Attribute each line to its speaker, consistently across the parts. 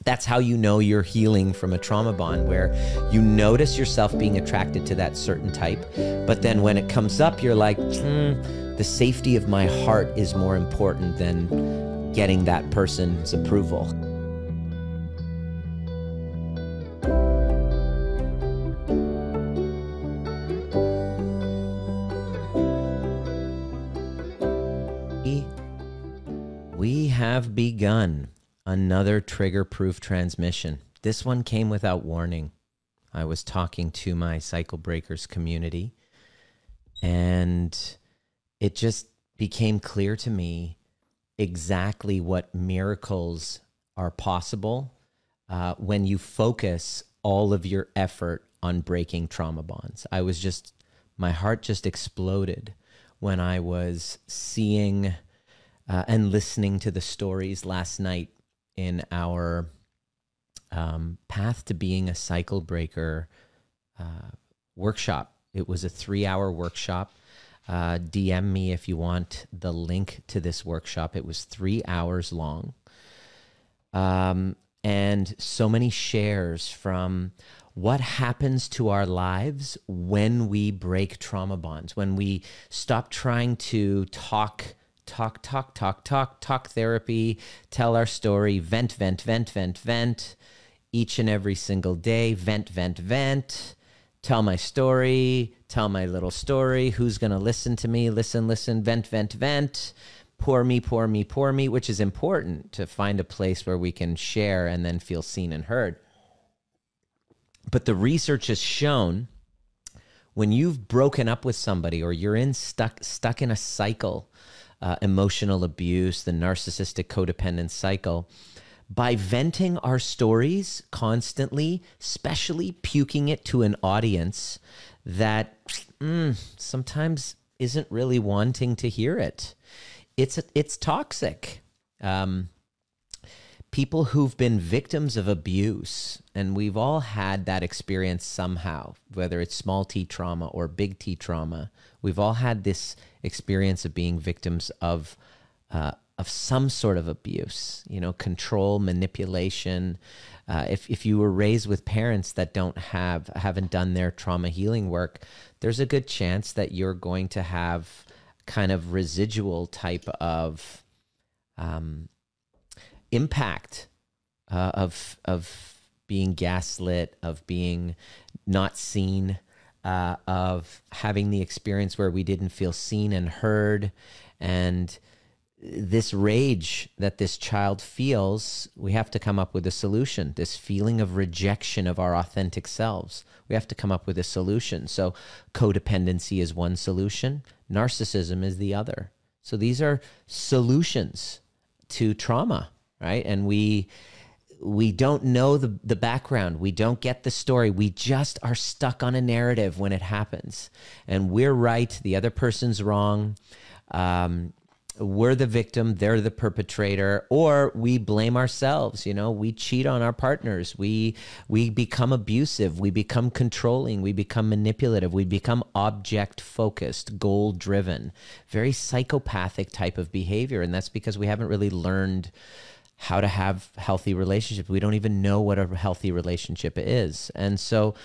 Speaker 1: That's how you know you're healing from a trauma bond, where you notice yourself being attracted to that certain type. But then when it comes up, you're like, the safety of my heart is more important than getting that person's approval. We have begun another trigger-proof transmission. This one came without warning. I was talking to my Cycle Breakers community, and it just became clear to me exactly what miracles are possible when you focus all of your effort on breaking trauma bonds. My heart just exploded when I was seeing and listening to the stories last night in our Path to Being a Cycle Breaker workshop. It was a 3-hour workshop. DM me if you want the link to this workshop. It was 3 hours long. And so many shares from what happens to our lives when we break trauma bonds, when we stop trying to talk therapy, tell our story, vent, each and every single day, vent, tell my story, tell my little story, who's going to listen to me, listen, vent, pour me, which is important to find a place where we can share and then feel seen and heard. But the research has shown when you've broken up with somebody or you're stuck in a cycle, emotional abuse, the narcissistic codependent cycle, by venting our stories constantly, especially puking it to an audience that sometimes isn't really wanting to hear it, it's toxic. People who've been victims of abuse, and we've all had that experience somehow, whether it's small t trauma or big T trauma, we've all had this experience of being victims of some sort of abuse, control, manipulation. If you were raised with parents that haven't done their trauma healing work, there's a good chance that you're going to have kind of residual type of impact of being gaslit, of being not seen, of having the experience where we didn't feel seen and heard. And this rage that this child feels, we have to come up with a solution. This feeling of rejection of our authentic selves, we have to come up with a solution. So codependency is one solution. Narcissism is the other. So these are solutions to trauma, right? And we don't know the background. We don't get the story. We just are stuck on a narrative when it happens. And we're right, the other person's wrong. We're the victim, they're the perpetrator, or we blame ourselves. We cheat on our partners. We become abusive. We become controlling. We become manipulative. We become object-focused, goal-driven, very psychopathic type of behavior. And that's because we haven't really learned how to have healthy relationships. We don't even know what a healthy relationship is. And so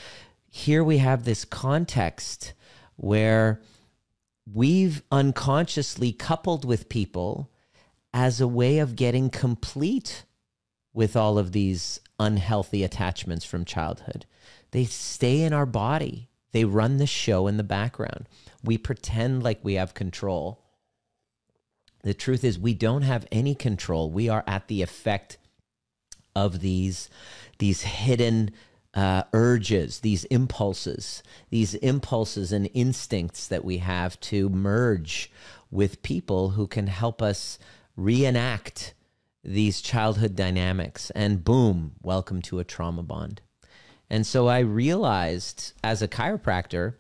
Speaker 1: here we have this context where we've unconsciously coupled with people as a way of getting complete with all of these unhealthy attachments from childhood. They stay in our body. They run the show in the background. We pretend like we have control. The truth is we don't have any control. We are at the effect of these hidden urges, these impulses and instincts that we have to merge with people who can help us reenact these childhood dynamics. And boom, welcome to a trauma bond. And so I realized as a chiropractor,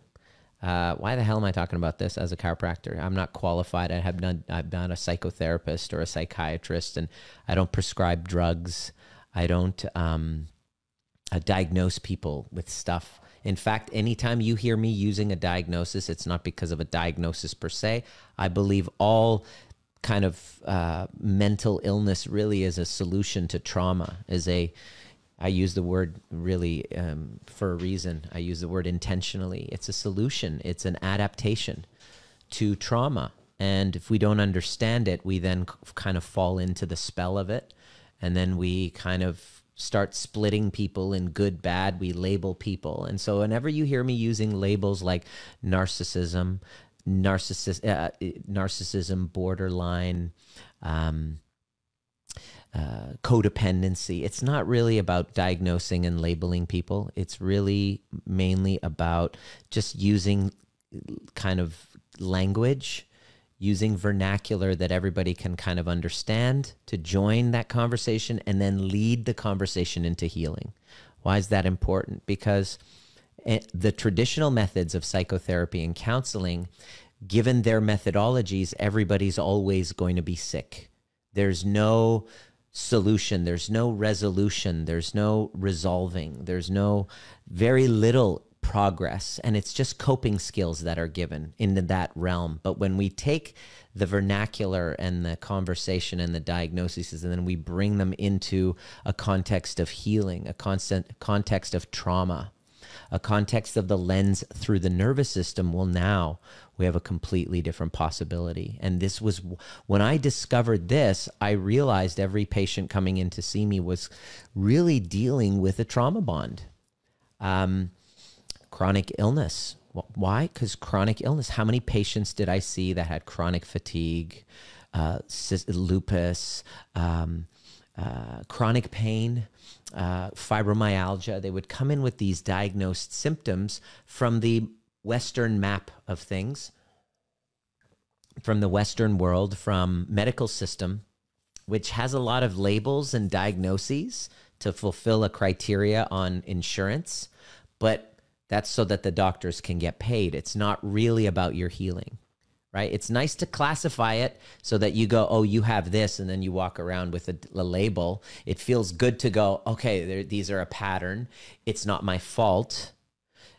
Speaker 1: why the hell am I talking about this as a chiropractor? I'm not qualified. I'm not a psychotherapist or a psychiatrist, and I don't prescribe drugs. I don't diagnose people with stuff. In fact, anytime you hear me using a diagnosis, it's not because of a diagnosis per se. I believe all kind of mental illness really is a solution to trauma, I use the word really for a reason. I use the word intentionally. It's a solution. It's an adaptation to trauma. And if we don't understand it, we then kind of fall into the spell of it. And then we kind of start splitting people in good, bad. We label people. And so whenever you hear me using labels like narcissism, borderline, codependency, it's not really about diagnosing and labeling people. It's really mainly about just using kind of language, using vernacular that everybody can kind of understand to join that conversation and then lead the conversation into healing. Why is that important? Because the traditional methods of psychotherapy and counseling, given their methodologies, everybody's always going to be sick. There's no solution. There's no resolution. There's no resolving. There's no very little progress. And it's just coping skills that are given into that realm. But when we take the vernacular and the conversation and the diagnoses, and then we bring them into a context of healing, a constant context of trauma, a context of the lens through the nervous system, well, now we have a completely different possibility. And this was, when I discovered this, I realized every patient coming in to see me was really dealing with a trauma bond. Chronic illness. Why? Because chronic illness. How many patients did I see that had chronic fatigue, lupus, chronic pain, fibromyalgia? They would come in with these diagnosed symptoms from the Western map of things, from the Western world, from medical system, which has a lot of labels and diagnoses to fulfill a criteria on insurance, but that's so that the doctors can get paid. It's not really about your healing, right? It's nice to classify it so that you go, oh, you have this, and then you walk around with a label. It feels good to go, okay, these are a pattern. It's not my fault.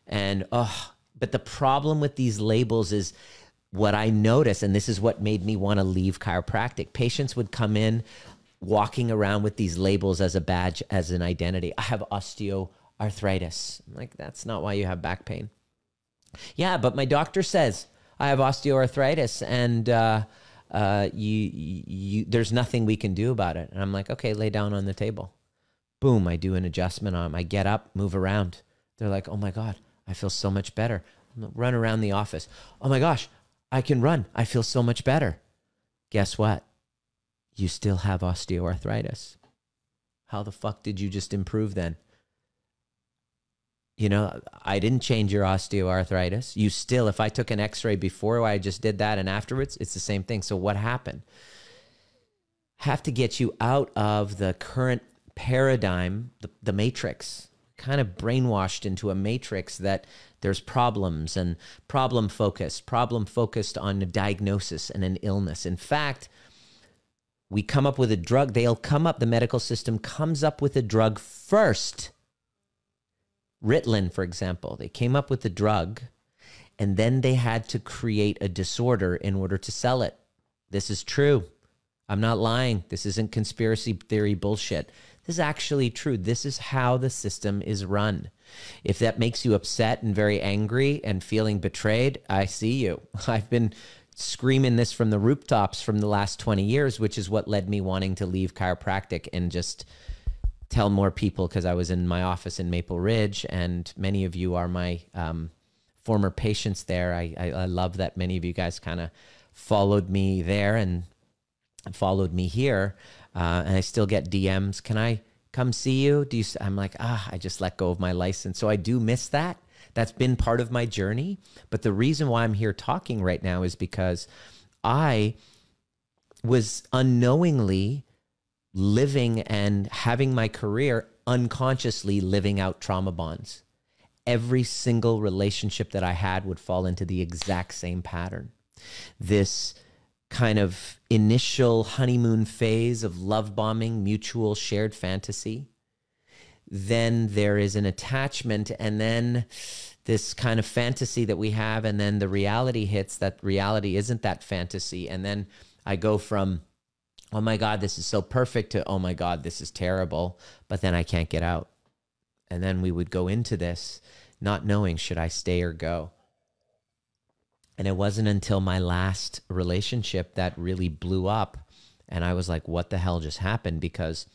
Speaker 1: And, but the problem with these labels is what I notice, and this is what made me want to leave chiropractic. Patients would come in walking around with these labels as a badge, as an identity. I have osteoarthritis. I'm like, that's not why you have back pain. Yeah, but my doctor says I have osteoarthritis, and there's nothing we can do about it. And I'm like, okay, lay down on the table. Boom, I do an adjustment on them. I get up, move around. They're like, oh my God, I feel so much better. Run around the office. Oh my gosh, I can run. I feel so much better. Guess what? You still have osteoarthritis. How the fuck did you just improve then? You know, I didn't change your osteoarthritis. You still, if I took an x-ray before I just did that and afterwards, it's the same thing. So what happened? Have to get you out of the current paradigm, the matrix, kind of brainwashed into a matrix that there's problems and problem focused on a diagnosis and an illness. In fact, we come up with a drug. The medical system comes up with a drug first. Ritalin, for example, they came up with the drug and then they had to create a disorder in order to sell it. This is true. I'm not lying. This isn't conspiracy theory bullshit. This is actually true. This is how the system is run. If that makes you upset and very angry and feeling betrayed, I see you. I've been screaming this from the rooftops from the last 20 years, which is what led me wanting to leave chiropractic and just tell more people, because I was in my office in Maple Ridge, and many of you are my former patients there. I love that many of you guys kind of followed me there and followed me here. And I still get DMs. Can I come see you? I'm like, I just let go of my license. So I do miss that. That's been part of my journey. But the reason why I'm here talking right now is because I was unknowingly living and having my career unconsciously living out trauma bonds. Every single relationship that I had would fall into the exact same pattern. This kind of initial honeymoon phase of love bombing, mutual shared fantasy. Then there is an attachment, and then this kind of fantasy that we have, and then the reality hits that reality isn't that fantasy. And then I go from, oh my God, this is so perfect, to, oh my God, this is terrible, but then I can't get out. And then we would go into this not knowing, should I stay or go? And it wasn't until my last relationship that really blew up. And I was like, what the hell just happened? Because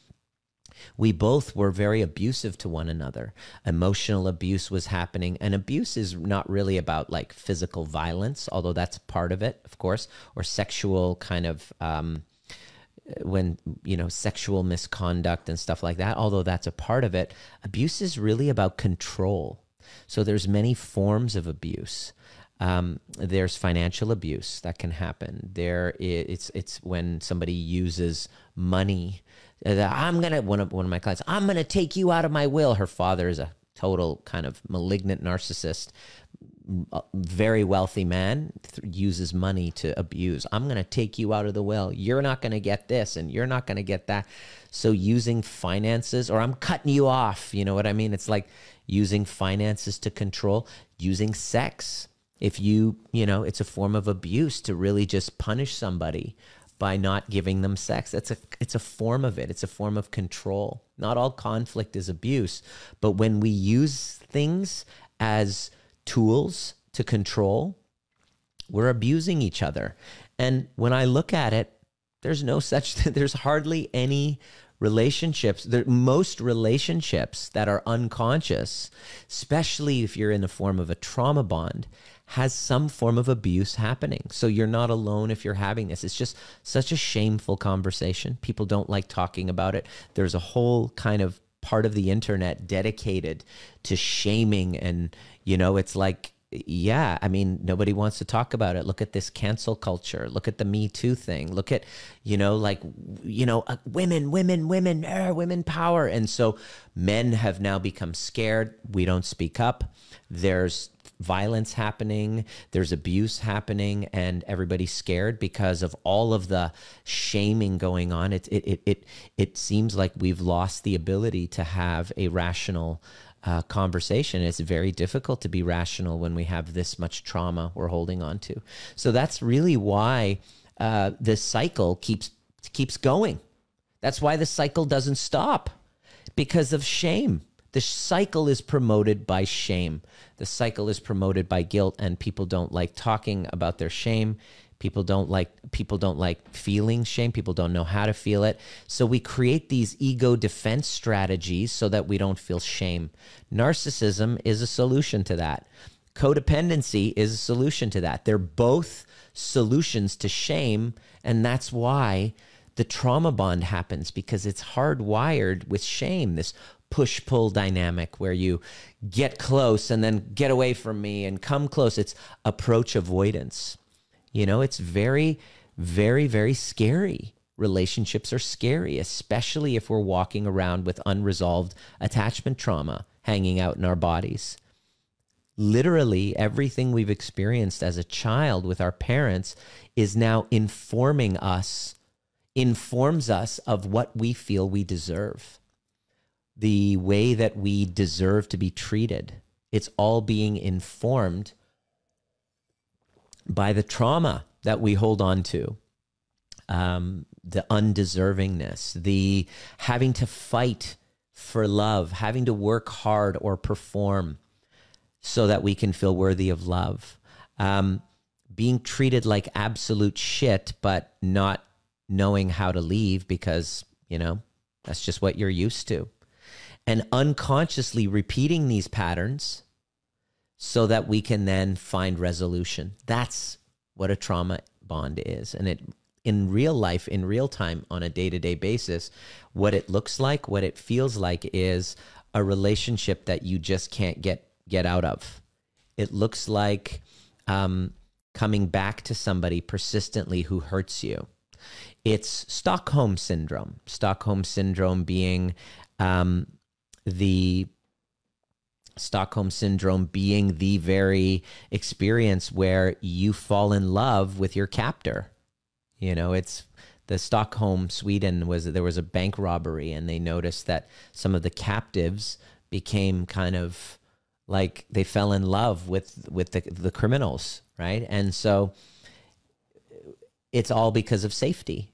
Speaker 1: we both were very abusive to one another. Emotional abuse was happening. And abuse is not really about like physical violence, although that's part of it, of course, or sexual kind of, when, you know, sexual misconduct and stuff like that, although that's a part of it. Abuse is really about control. So there's many forms of abuse. There's financial abuse that can happen. It's when somebody uses money. One of my clients, I'm gonna take you out of my will. Her father is a total kind of malignant narcissist, very wealthy man, uses money to abuse. I'm gonna take you out of the will. You're not gonna get this, and you're not gonna get that. So using finances, or I'm cutting you off. You know what I mean? It's like using finances to control, using sex. If you know, it's a form of abuse to really just punish somebody by not giving them sex. It's a form of it. It's a form of control. Not all conflict is abuse, but when we use things as tools to control, we're abusing each other. And when I look at it, there's hardly any relationships. Most relationships that are unconscious, especially if you're in the form of a trauma bond, has some form of abuse happening. So you're not alone if you're having this. It's just such a shameful conversation. People don't like talking about it. There's a whole kind of part of the internet dedicated to shaming, and, you know, it's like, yeah, I mean, nobody wants to talk about it. Look at this cancel culture. Look at the Me Too thing. Look at, you know, like, you know, women power. And so men have now become scared. We don't speak up. There's violence happening, there's abuse happening, and everybody's scared because of all of the shaming going on. It seems like we've lost the ability to have a rational conversation. It's very difficult to be rational when we have this much trauma we're holding on to. So that's really why this cycle keeps going. That's why the cycle doesn't stop, because of shame. The cycle is promoted by shame. The cycle is promoted by guilt, and people don't like talking about their shame. People don't like feeling shame. People don't know how to feel it. So we create these ego defense strategies so that we don't feel shame. Narcissism is a solution to that. Codependency is a solution to that. They're both solutions to shame, and that's why the trauma bond happens, because it's hardwired with shame, this push-pull dynamic where you get close and then get away from me and come close. It's approach avoidance. You know, it's very, very, very scary. Relationships are scary, especially if we're walking around with unresolved attachment trauma hanging out in our bodies. Literally, everything we've experienced as a child with our parents is now informs us of what we feel we deserve. The way that we deserve to be treated. It's all being informed by the trauma that we hold on to. The undeservingness, the having to fight for love, having to work hard or perform so that we can feel worthy of love. Being treated like absolute shit, but not knowing how to leave because, you know, that's just what you're used to. And unconsciously repeating these patterns so that we can then find resolution. That's what a trauma bond is. And it, in real life, in real time, on a day-to-day basis, what it looks like, what it feels like is a relationship that you just can't get out of. It looks like coming back to somebody persistently who hurts you. It's Stockholm Syndrome. Stockholm Syndrome being the very experience where you fall in love with your captor. You know, it's the Stockholm, Sweden, there was a bank robbery, and they noticed that some of the captives became kind of like they fell in love with the criminals, right? And so it's all because of safety.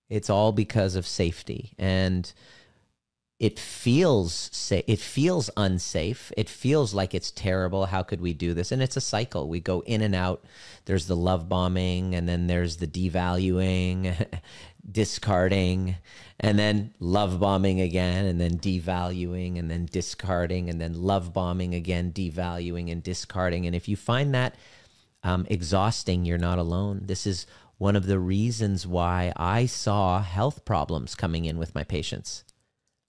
Speaker 1: It's all because of safety. And it feels it feels unsafe. It feels like it's terrible. How could we do this? And it's a cycle. We go in and out. There's the love bombing, and then there's the devaluing, discarding, and then love bombing again, and then devaluing, and then discarding, and then love bombing again, devaluing and discarding. And if you find that exhausting, you're not alone. This is one of the reasons why I saw health problems coming in with my patients.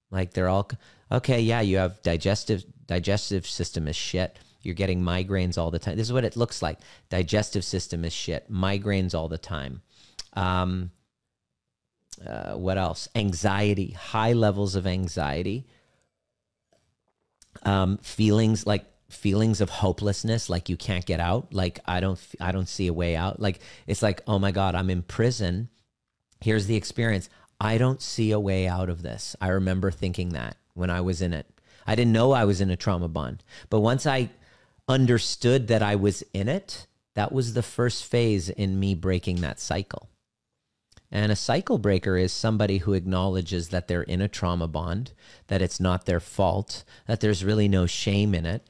Speaker 1: Like, they're all, okay, yeah, you have digestive system is shit. You're getting migraines all the time. This is what it looks like. Digestive system is shit. Migraines all the time. What else? Anxiety, high levels of anxiety. Feelings of hopelessness, like you can't get out. Like, I don't see a way out. Like, it's like, oh my God, I'm in prison. Here's the experience. I don't see a way out of this. I remember thinking that when I was in it. I didn't know I was in a trauma bond. But once I understood that I was in it, that was the first phase in me breaking that cycle. And a cycle breaker is somebody who acknowledges that they're in a trauma bond, that it's not their fault, that there's really no shame in it,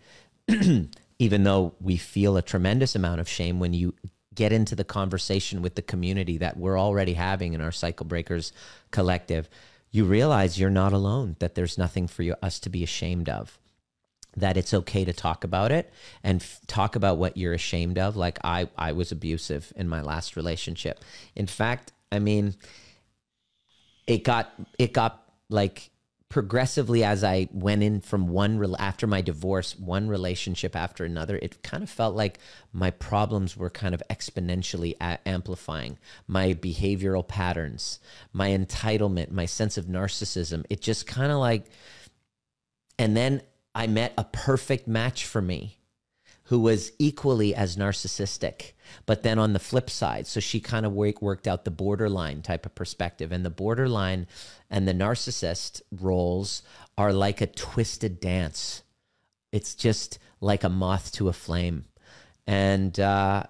Speaker 1: even though we feel a tremendous amount of shame when you get into the conversation with the community that we're already having in our Cycle Breakers collective. You realize you're not alone, that there's nothing for us to be ashamed of, that it's okay to talk about it and talk about what you're ashamed of. Like, I was abusive in my last relationship. In fact, I mean, it got like progressively as I went in from after my divorce, one relationship after another, it kind of felt like my problems were kind of exponentially amplifying. My behavioral patterns, my entitlement, my sense of narcissism, it just kind of like, and then I met a perfect match for me who was equally as narcissistic, but then on the flip side. So she kind of worked out the borderline type of perspective. And the borderline and the narcissist roles are like a twisted dance. It's just like a moth to a flame. And let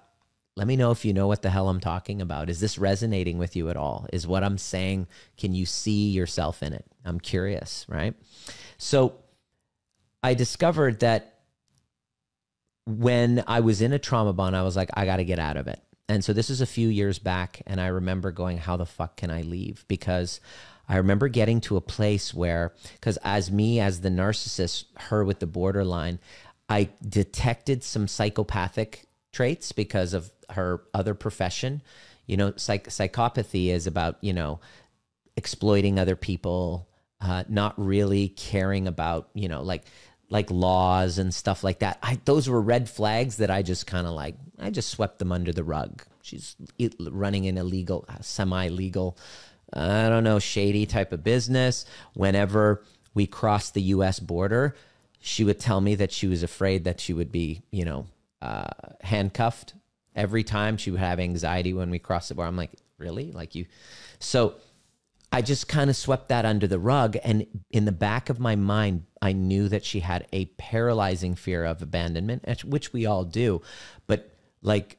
Speaker 1: me know if you know what the hell I'm talking about. Is this resonating with you at all? Is what I'm saying, can you see yourself in it? I'm curious, right? So I discovered that when I was in a trauma bond, I was like, I got to get out of it. And so this is a few years back, and I remember going, how the fuck can I leave? Because I remember getting to a place where, because as the narcissist, her with the borderline, I detected some psychopathic traits because of her other profession. You know, psychopathy is about, you know, exploiting other people, not really caring about, you know, like laws and stuff like that. Those were red flags that I just kind of like, I just swept them under the rug. She's running an illegal, semi-legal, I don't know, shady type of business. Whenever we crossed the U.S. border, she would tell me that she was afraid that she would be, you know, handcuffed. Every time she would have anxiety when we crossed the border. I'm like, really? Like you? So I just kind of swept that under the rug. And in the back of my mind, I knew that she had a paralyzing fear of abandonment, which we all do. But like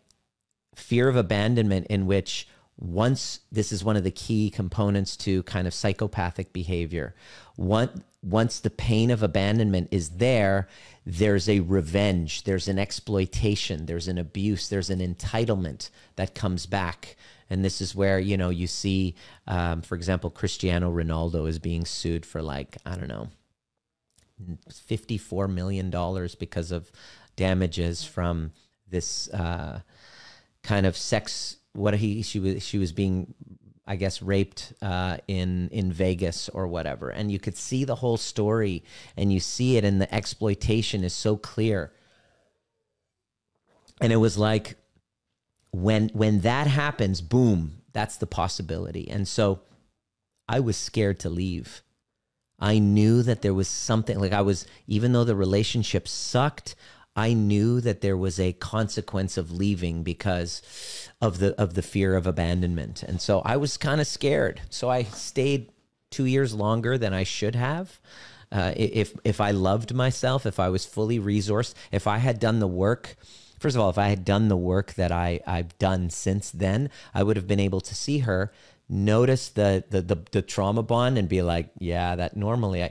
Speaker 1: fear of abandonment in which this is one of the key components to kind of psychopathic behavior. Once the pain of abandonment is there, there's a revenge, there's an exploitation, there's an abuse, there's an entitlement that comes back. And this is where, you know, you see, for example, Cristiano Ronaldo is being sued for like, I don't know, $54 million because of damages from this kind of sex. She was being, I guess, raped in Vegas or whatever. And you could see the whole story, and you see it, and the exploitation is so clear. And it was like, when that happens, boom, that's the possibility. And so I was scared to leave. I knew that there was something, like even though the relationship sucked, I knew that there was a consequence of leaving because of the fear of abandonment. And so I was kind of scared. So I stayed 2 years longer than I should have. If I loved myself, if I was fully resourced, if I had done the work. first of all, if I had done the work that I've done since then, I would have been able to see her, notice the trauma bond and be like, yeah, that normally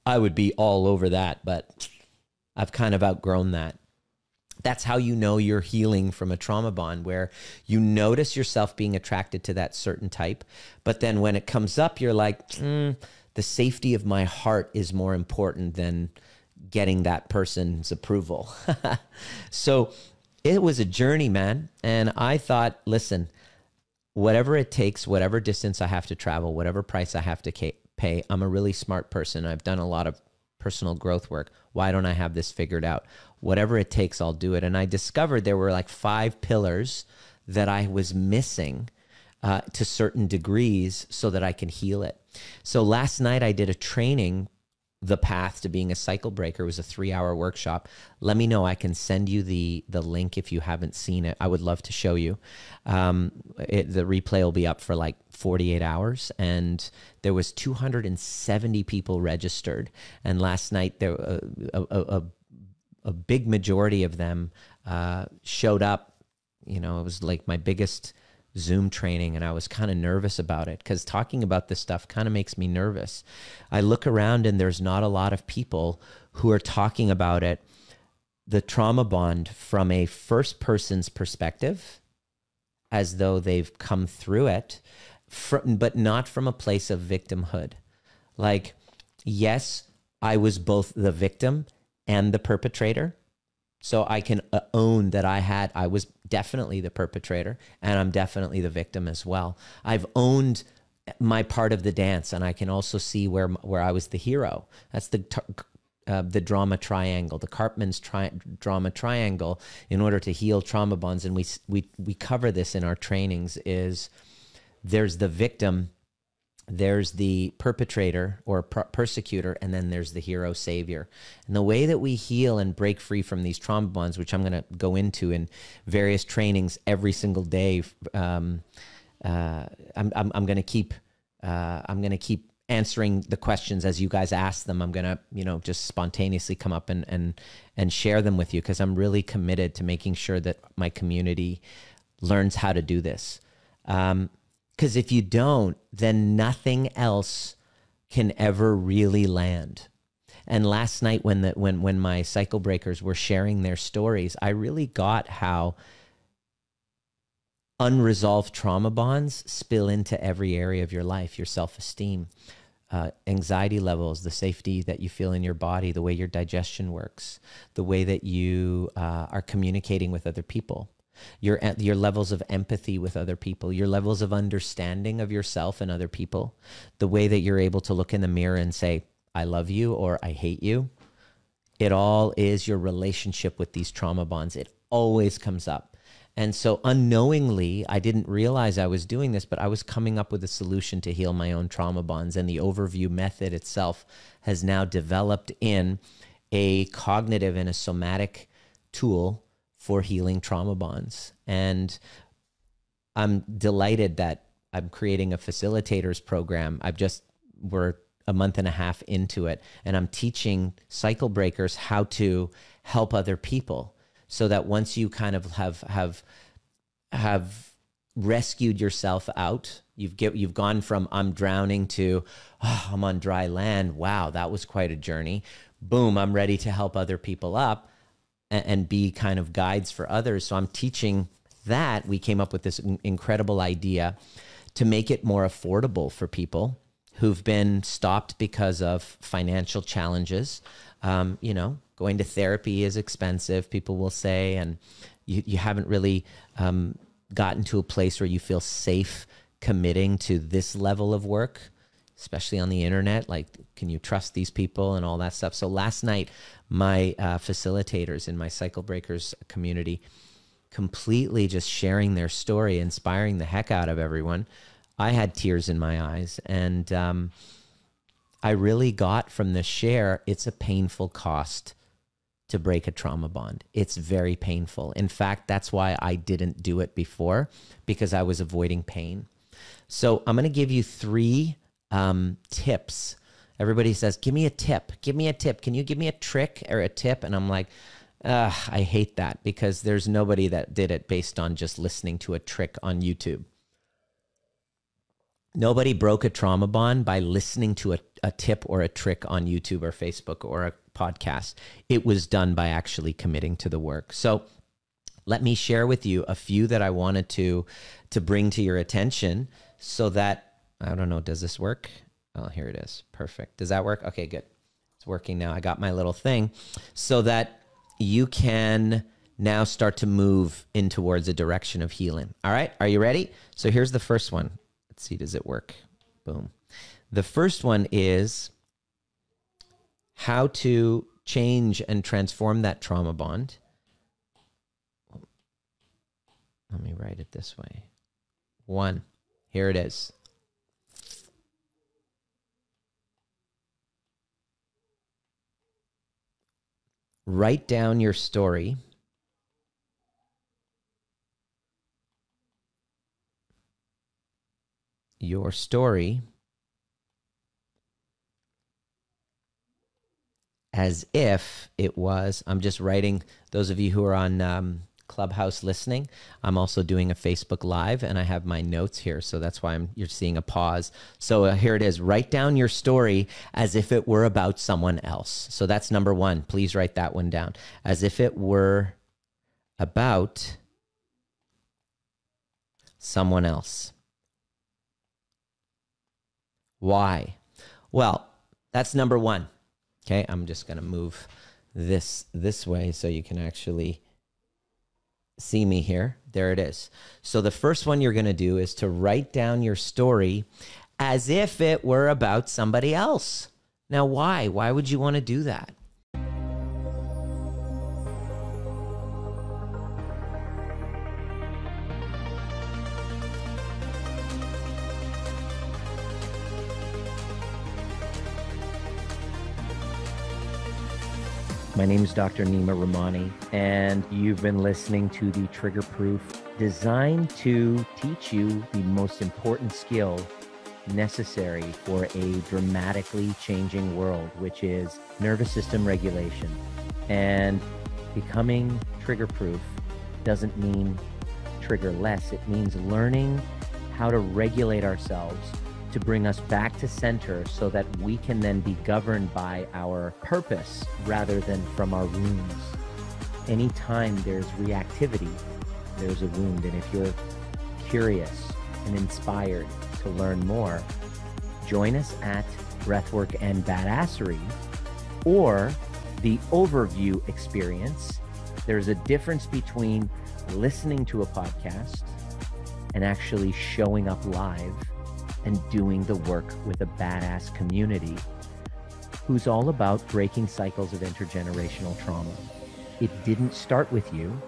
Speaker 1: I would be all over that, but I've kind of outgrown that. That's how you know you're healing from a trauma bond, where you notice yourself being attracted to that certain type. But then when it comes up, you're like, the safety of my heart is more important than getting that person's approval. So it was a journey, man. And I thought, listen, whatever it takes, whatever distance I have to travel, whatever price I have to pay, I'm a really smart person. I've done a lot of personal growth work. Why don't I have this figured out? Whatever it takes, I'll do it. And I discovered there were like 5 pillars that I was missing to certain degrees so that I can heal it. So last night I did a training, The Path to Being a Cycle Breaker. It was a 3-hour workshop. Let me know. I can send you the link if you haven't seen it. I would love to show you. The replay will be up for like 48 hours. And there was 270 people registered. And last night, there a big majority of them showed up. You know, it was like my biggest Zoom training, and I was kind of nervous about it because talking about this stuff kind of makes me nervous. I look around and there's not a lot of people who are talking about it, the trauma bond, from a first person's perspective, as though they've come through it, but not from a place of victimhood. Like, yes, I was both the victim and the perpetrator. So I can own that I was definitely the perpetrator, and I'm definitely the victim as well. I've owned my part of the dance, and I can also see where I was the hero. That's the drama triangle, the Karpman's drama triangle. In order to heal trauma bonds, and we cover this in our trainings, is there's the victim, there's the perpetrator or persecutor, and then there's the hero savior. And the way that we heal and break free from these trauma bonds, which I'm going to go into in various trainings every single day, I'm going to keep answering the questions as you guys ask them. I'm going to, just spontaneously come up and share them with you, because I'm really committed to making sure that my community learns how to do this. Because if you don't, then nothing else can ever really land. And last night when my cycle breakers were sharing their stories, I really got how unresolved trauma bonds spill into every area of your life: your self-esteem, anxiety levels, the safety that you feel in your body, the way your digestion works, the way that you are communicating with other people, your levels of empathy with other people, your levels of understanding of yourself and other people, the way that you're able to look in the mirror and say, I love you, or I hate you. It all is your relationship with these trauma bonds. It always comes up. And so unknowingly, I didn't realize I was doing this, but I was coming up with a solution to heal my own trauma bonds. And the overview method itself has now developed in a cognitive and a somatic tool for healing trauma bonds. And I'm delighted that I'm creating a facilitators program. We're a month and a half into it, and I'm teaching cycle breakers how to help other people, so that once you kind of have rescued yourself out, you've gone from I'm drowning to I'm on dry land. Wow, that was quite a journey. Boom, I'm ready to help other people up and be kind of guides for others. So I'm teaching that. We came up with this incredible idea to make it more affordable for people who've been stopped because of financial challenges. Going to therapy is expensive, people will say, and you haven't really gotten to a place where you feel safe committing to this level of work, especially on the internet. Like, can you trust these people and all that stuff? So last night, my facilitators in my Cycle Breakers community, completely just sharing their story, inspiring the heck out of everyone. I had tears in my eyes, and I really got from the share, it's a painful cost to break a trauma bond. It's very painful. In fact, that's why I didn't do it before, because I was avoiding pain. So I'm going to give you 3 tips. Everybody says, give me a tip. Give me a tip. Can you give me a trick or a tip? And I'm like, I hate that because there's nobody that did it based on just listening to a trick on YouTube. Nobody broke a trauma bond by listening to a tip or a trick on YouTube or Facebook or a podcast. It was done by actually committing to the work. So let me share with you a few that I wanted to bring to your attention so that, I don't know, does this work? Oh, here it is. Perfect. Does that work? Okay, good. It's working now. I got my little thing so that you can now start to move in towards a direction of healing. All right. Are you ready? So here's the first one. Let's see. Does it work? Boom. The first one is how to change and transform that trauma bond. Let me write it this way. 1. Here it is. Write down your story. Your story as if it was, I'm just writing, those of you who are on Clubhouse listening, I'm also doing a Facebook Live and I have my notes here. So that's why you're seeing a pause. So here it is. Write down your story as if it were about someone else. So that's number 1. Please write that one down. As if it were about someone else. Why? Well, that's number 1. Okay, I'm just going to move this way so you can actually see me here. There it is. So the first one you're going to do is to write down your story as if it were about somebody else. Now, why? Why would you want to do that? My name is Dr. Nima Rahmani, and you've been listening to the Trigger Proof, designed to teach you the most important skill necessary for a dramatically changing world, which is nervous system regulation. And becoming trigger proof doesn't mean trigger less. It means learning how to regulate ourselves to bring us back to center so that we can then be governed by our purpose rather than from our wounds. Anytime there's reactivity, there's a wound. And if you're curious and inspired to learn more, join us at Breathwork and Badassery or the Overview Experience. There's a difference between listening to a podcast and actually showing up live and doing the work with a badass community who's all about breaking cycles of intergenerational trauma. It didn't start with you,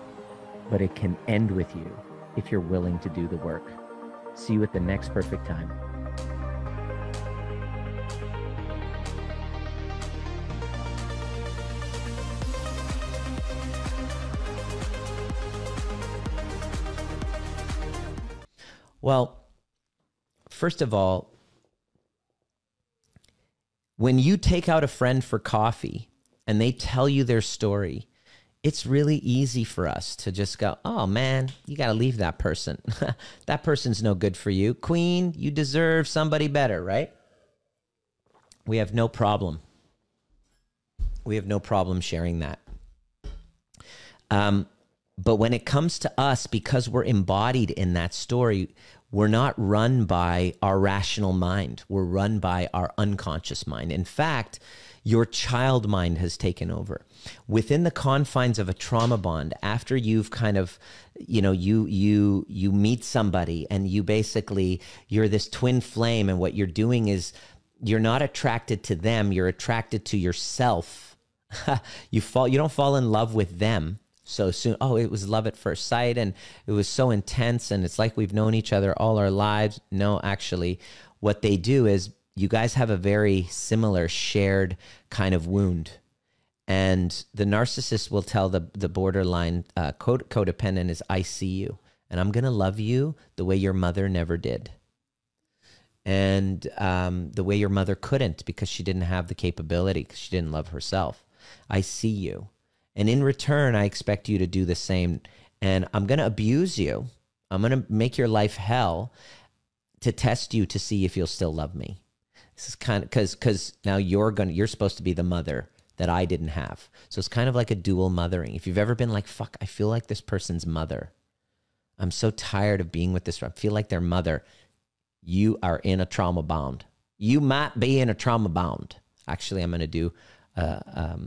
Speaker 1: but it can end with you if you're willing to do the work. See you at the next perfect time. Well, first of all, when you take out a friend for coffee and they tell you their story, it's really easy for us to just go, oh man, you got to leave that person. That person's no good for you. Queen, you deserve somebody better, right? We have no problem. We have no problem sharing that. But when it comes to us, because we're embodied in that story, we're not run by our rational mind. We're run by our unconscious mind. In fact, your child mind has taken over. Within the confines of a trauma bond, after you've kind of, you meet somebody and you're this twin flame, and what you're doing is you're not attracted to them, you're attracted to yourself. You don't fall in love with them so soon. Oh, it was love at first sight and it was so intense and it's like we've known each other all our lives. No, actually, what they do is you guys have a very similar shared kind of wound. And the narcissist will tell the borderline codependent is, I see you and I'm going to love you the way your mother never did. And the way your mother couldn't because she didn't have the capability because she didn't love herself. I see you. And in return, I expect you to do the same. And I'm going to abuse you. I'm going to make your life hell to test you to see if you'll still love me. This is kind of because now you're supposed to be the mother that I didn't have. So it's kind of like a dual mothering. If you've ever been like, fuck, I feel like this person's mother. I'm so tired of being with this. I feel like their mother. You are in a trauma bond. You might be in a trauma bond. Actually, I'm going to do a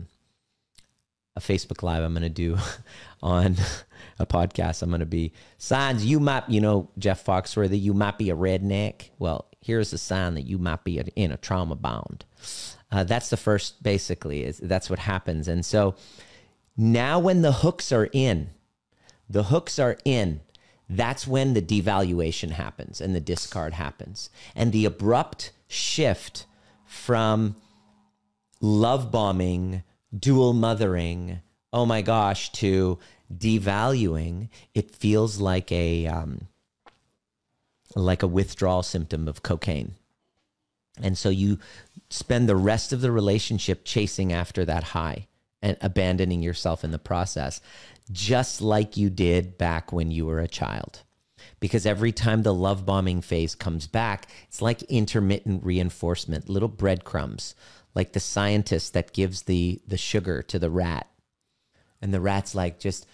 Speaker 1: Facebook Live. I'm going to do on a podcast. I'm going to be signs you might, Jeff Foxworthy, you might be a redneck. Well, here's a sign that you might be in a trauma bond. That's the first, basically, that's what happens. And so now when the hooks are in, that's when the devaluation happens and the discard happens. And the abrupt shift from love bombing, dual mothering, oh my gosh, to devaluing, it feels like a withdrawal symptom of cocaine. And so you spend the rest of the relationship chasing after that high and abandoning yourself in the process, just like you did back when you were a child. Because every time the love bombing phase comes back, it's like intermittent reinforcement, little breadcrumbs, like the scientist that gives the sugar to the rat. And the rat's like, just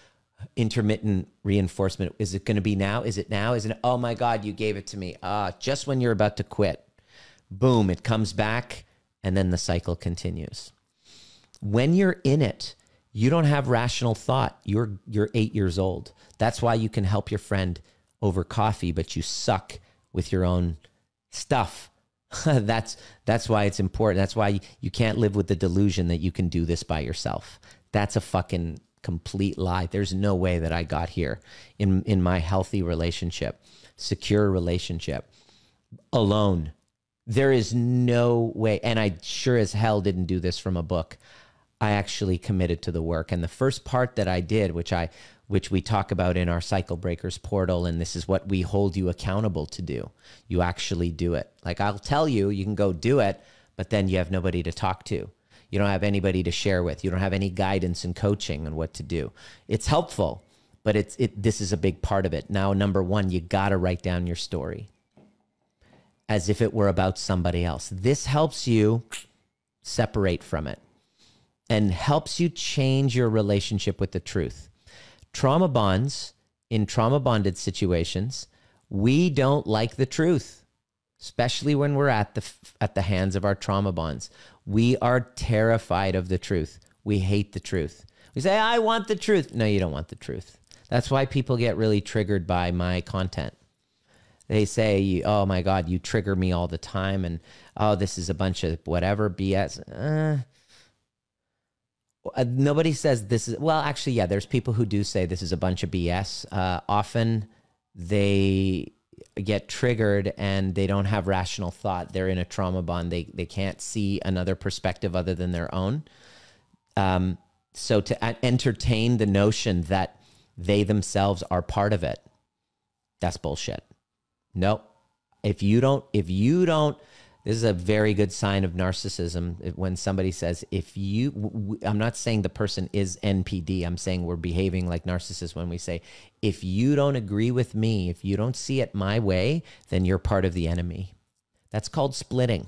Speaker 1: intermittent reinforcement. Is it going to be now? Is it now? Is it? Oh my God, you gave it to me. Just when you're about to quit. Boom, it comes back, and then the cycle continues. When you're in it, you don't have rational thought. You're 8 years old. That's why you can help your friend over coffee, but you suck with your own stuff. That's why it's important. That's why you can't live with the delusion that you can do this by yourself. That's a fucking complete lie. There's no way that I got here in my healthy relationship, secure relationship, alone. There is no way. And I sure as hell didn't do this from a book. I actually committed to the work. And the first part that I did, which we talk about in our Cycle Breakers portal, and this is what we hold you accountable to do. You actually do it. Like, I'll tell you, you can go do it, but then you have nobody to talk to. You don't have anybody to share with. You don't have any guidance and coaching on what to do. It's helpful, but this is a big part of it. Now, number one, you got to write down your story as if it were about somebody else. This helps you separate from it and helps you change your relationship with the truth. Trauma bonds, in trauma bonded situations, we don't like the truth, especially when we're at the hands of our trauma bonds. We are terrified of the truth. We hate the truth. We say, I want the truth. No, you don't want the truth. That's why people get really triggered by my content. They say, oh my God, you trigger me all the time. And, oh, this is a bunch of whatever BS. Nobody says this is, well, actually, yeah, there's people who do say this is a bunch of BS. Often they get triggered and they don't have rational thought. They're in a trauma bond. They can't see another perspective other than their own. So to entertain the notion that they themselves are part of it, that's bullshit. Nope. If you don't, this is a very good sign of narcissism when somebody says, I'm not saying the person is NPD. I'm saying we're behaving like narcissists when we say, if you don't agree with me, if you don't see it my way, then you're part of the enemy. That's called splitting.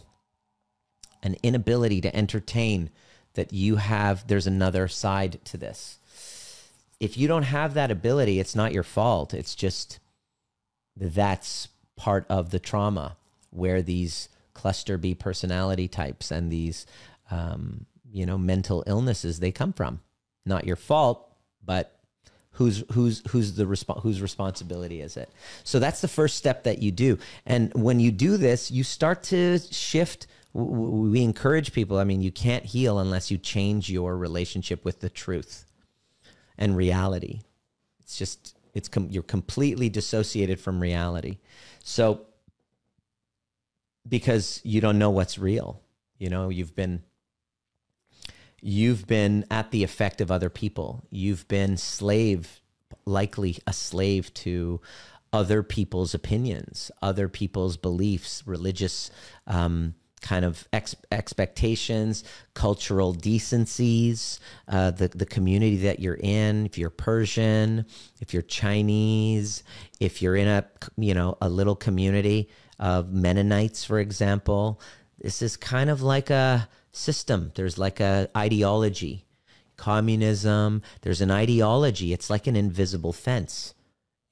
Speaker 1: An inability to entertain that there's another side to this. If you don't have that ability, it's not your fault. It's just that's part of the trauma where these cluster B personality types and these, mental illnesses, they come from. Not your fault, but whose responsibility is it? So that's the first step that you do. And when you do this, you start to shift. We encourage people. I mean, you can't heal unless you change your relationship with the truth and reality. You're completely dissociated from reality. So, because you don't know what's real, you've been at the effect of other people. You've been likely a slave to other people's opinions, other people's beliefs, religious kind of expectations, cultural decencies, the community that you're in. If you're Persian, if you're Chinese, if you're in a little community of Mennonites, for example, this is kind of like a system. There's like a ideology, communism. There's an ideology. It's like an invisible fence.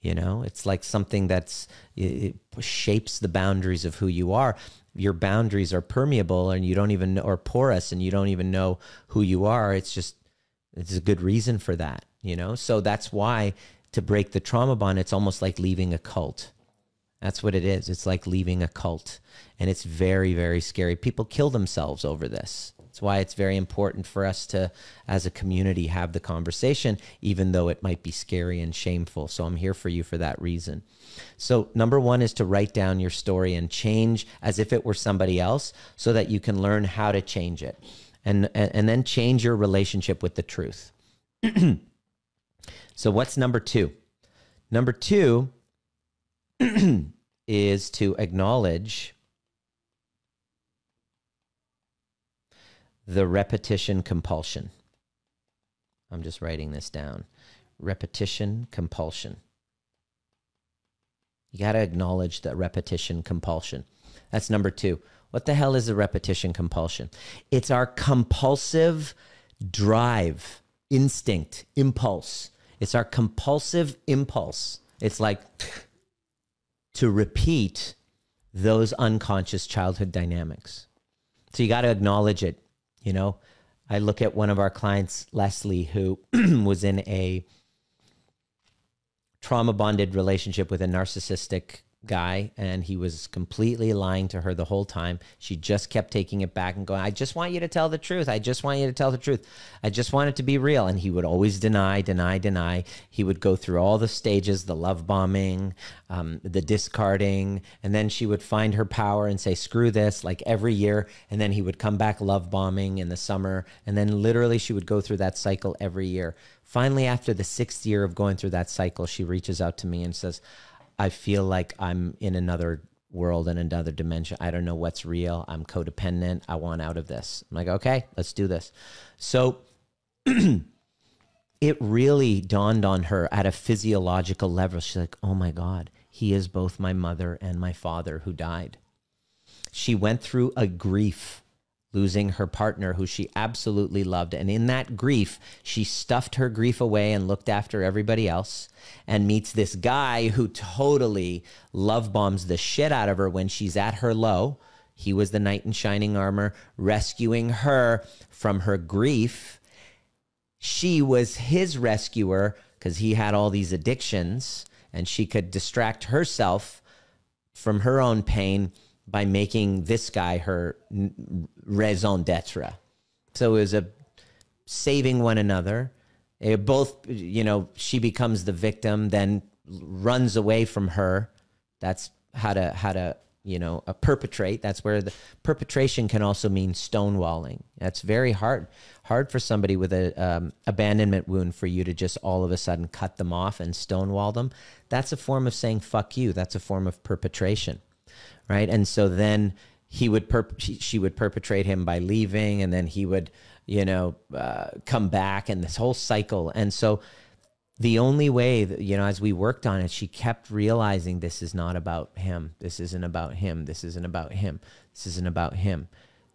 Speaker 1: It's like something it shapes the boundaries of who you are. Your boundaries are permeable and you don't even or porous and you don't even know who you are. It's a good reason for that, So that's why to break the trauma bond, it's almost like leaving a cult. That's what it is. It's like leaving a cult. And it's very, very scary. People kill themselves over this. That's why it's very important for us to, as a community, have the conversation, even though it might be scary and shameful. So I'm here for you for that reason. So number one is to write down your story and change as if it were somebody else so that you can learn how to change it. And then change your relationship with the truth. So what's number two? Number two is to acknowledge the repetition compulsion. I'm just writing this down. Repetition compulsion. You got to acknowledge the repetition compulsion. That's number two. What the hell is a repetition compulsion? It's our compulsive drive, instinct, impulse. It's our compulsive impulse. It's like to repeat those unconscious childhood dynamics. So you got to acknowledge it. I look at one of our clients, Leslie, who was in a trauma bonded relationship with a narcissistic guy, and he was completely lying to her the whole time. She just kept taking it back and going, I just want you to tell the truth. I just want you to tell the truth. I just want it to be real. And he would always deny. He would go through all the stages, the love bombing, the discarding, and then she would find her power and say, screw this, like every year. And then he would come back love bombing in the summer. And then literally she would go through that cycle every year. Finally, after the 6th year of going through that cycle, she reaches out to me and says, I feel like I'm in another world and another dimension. I don't know what's real. I'm codependent. I want out of this. I'm like, okay, let's do this. So it really dawned on her at a physiological level. She's like, oh my God, he is both my mother and my father who died. She went through a grief losing her partner who she absolutely loved. And in that grief, she stuffed her grief away and looked after everybody else and meets this guy who totally love bombs the shit out of her when she's at her low. He was the knight in shining armor, rescuing her from her grief. She was his rescuer because he had all these addictions and she could distract herself from her own pain by making this guy her raison d'etre. So it was a saving one another. Both, she becomes the victim, then runs away from her. That's how to perpetrate. That's where the perpetration can also mean stonewalling. That's very hard for somebody with a abandonment wound for you to just all of a sudden cut them off and stonewall them. That's a form of saying, fuck you. That's a form of perpetration. Right. And so then she would perpetrate him by leaving, and then he would, come back, and this whole cycle. And so the only way that, as we worked on it, she kept realizing this is not about him. This isn't about him. This isn't about him. This isn't about him.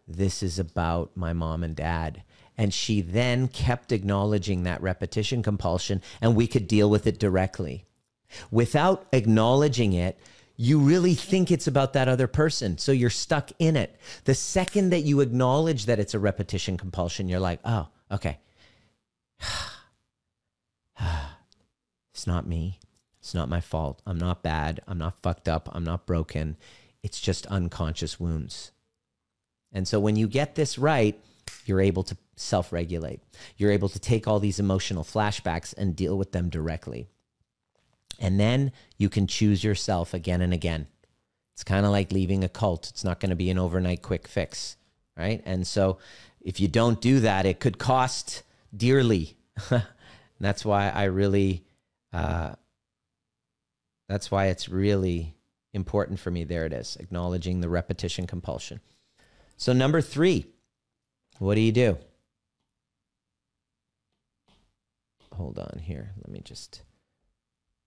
Speaker 1: This is about my mom and dad. And she then kept acknowledging that repetition compulsion, and we could deal with it directly. Without acknowledging it, you really think it's about that other person. So you're stuck in it. The second that you acknowledge that it's a repetition compulsion, you're like, oh, okay. It's not me. It's not my fault. I'm not bad. I'm not fucked up. I'm not broken. It's just unconscious wounds. And so when you get this right, you're able to self-regulate. You're able to take all these emotional flashbacks and deal with them directly. And then you can choose yourself again and again. It's kind of like leaving a cult. It's not going to be an overnight quick fix, right? And so if you don't do that, it could cost dearly. That's why that's why it's really important for me. There it is, acknowledging the repetition compulsion. So number 3, what do? Hold on here. Let me just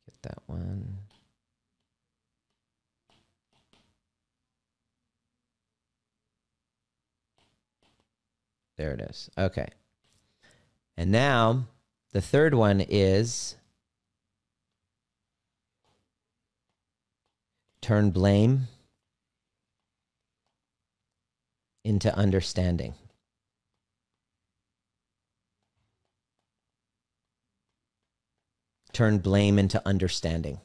Speaker 1: get that one. There it is. Okay. And now the third one is turn blame into understanding. Turn blame into understanding.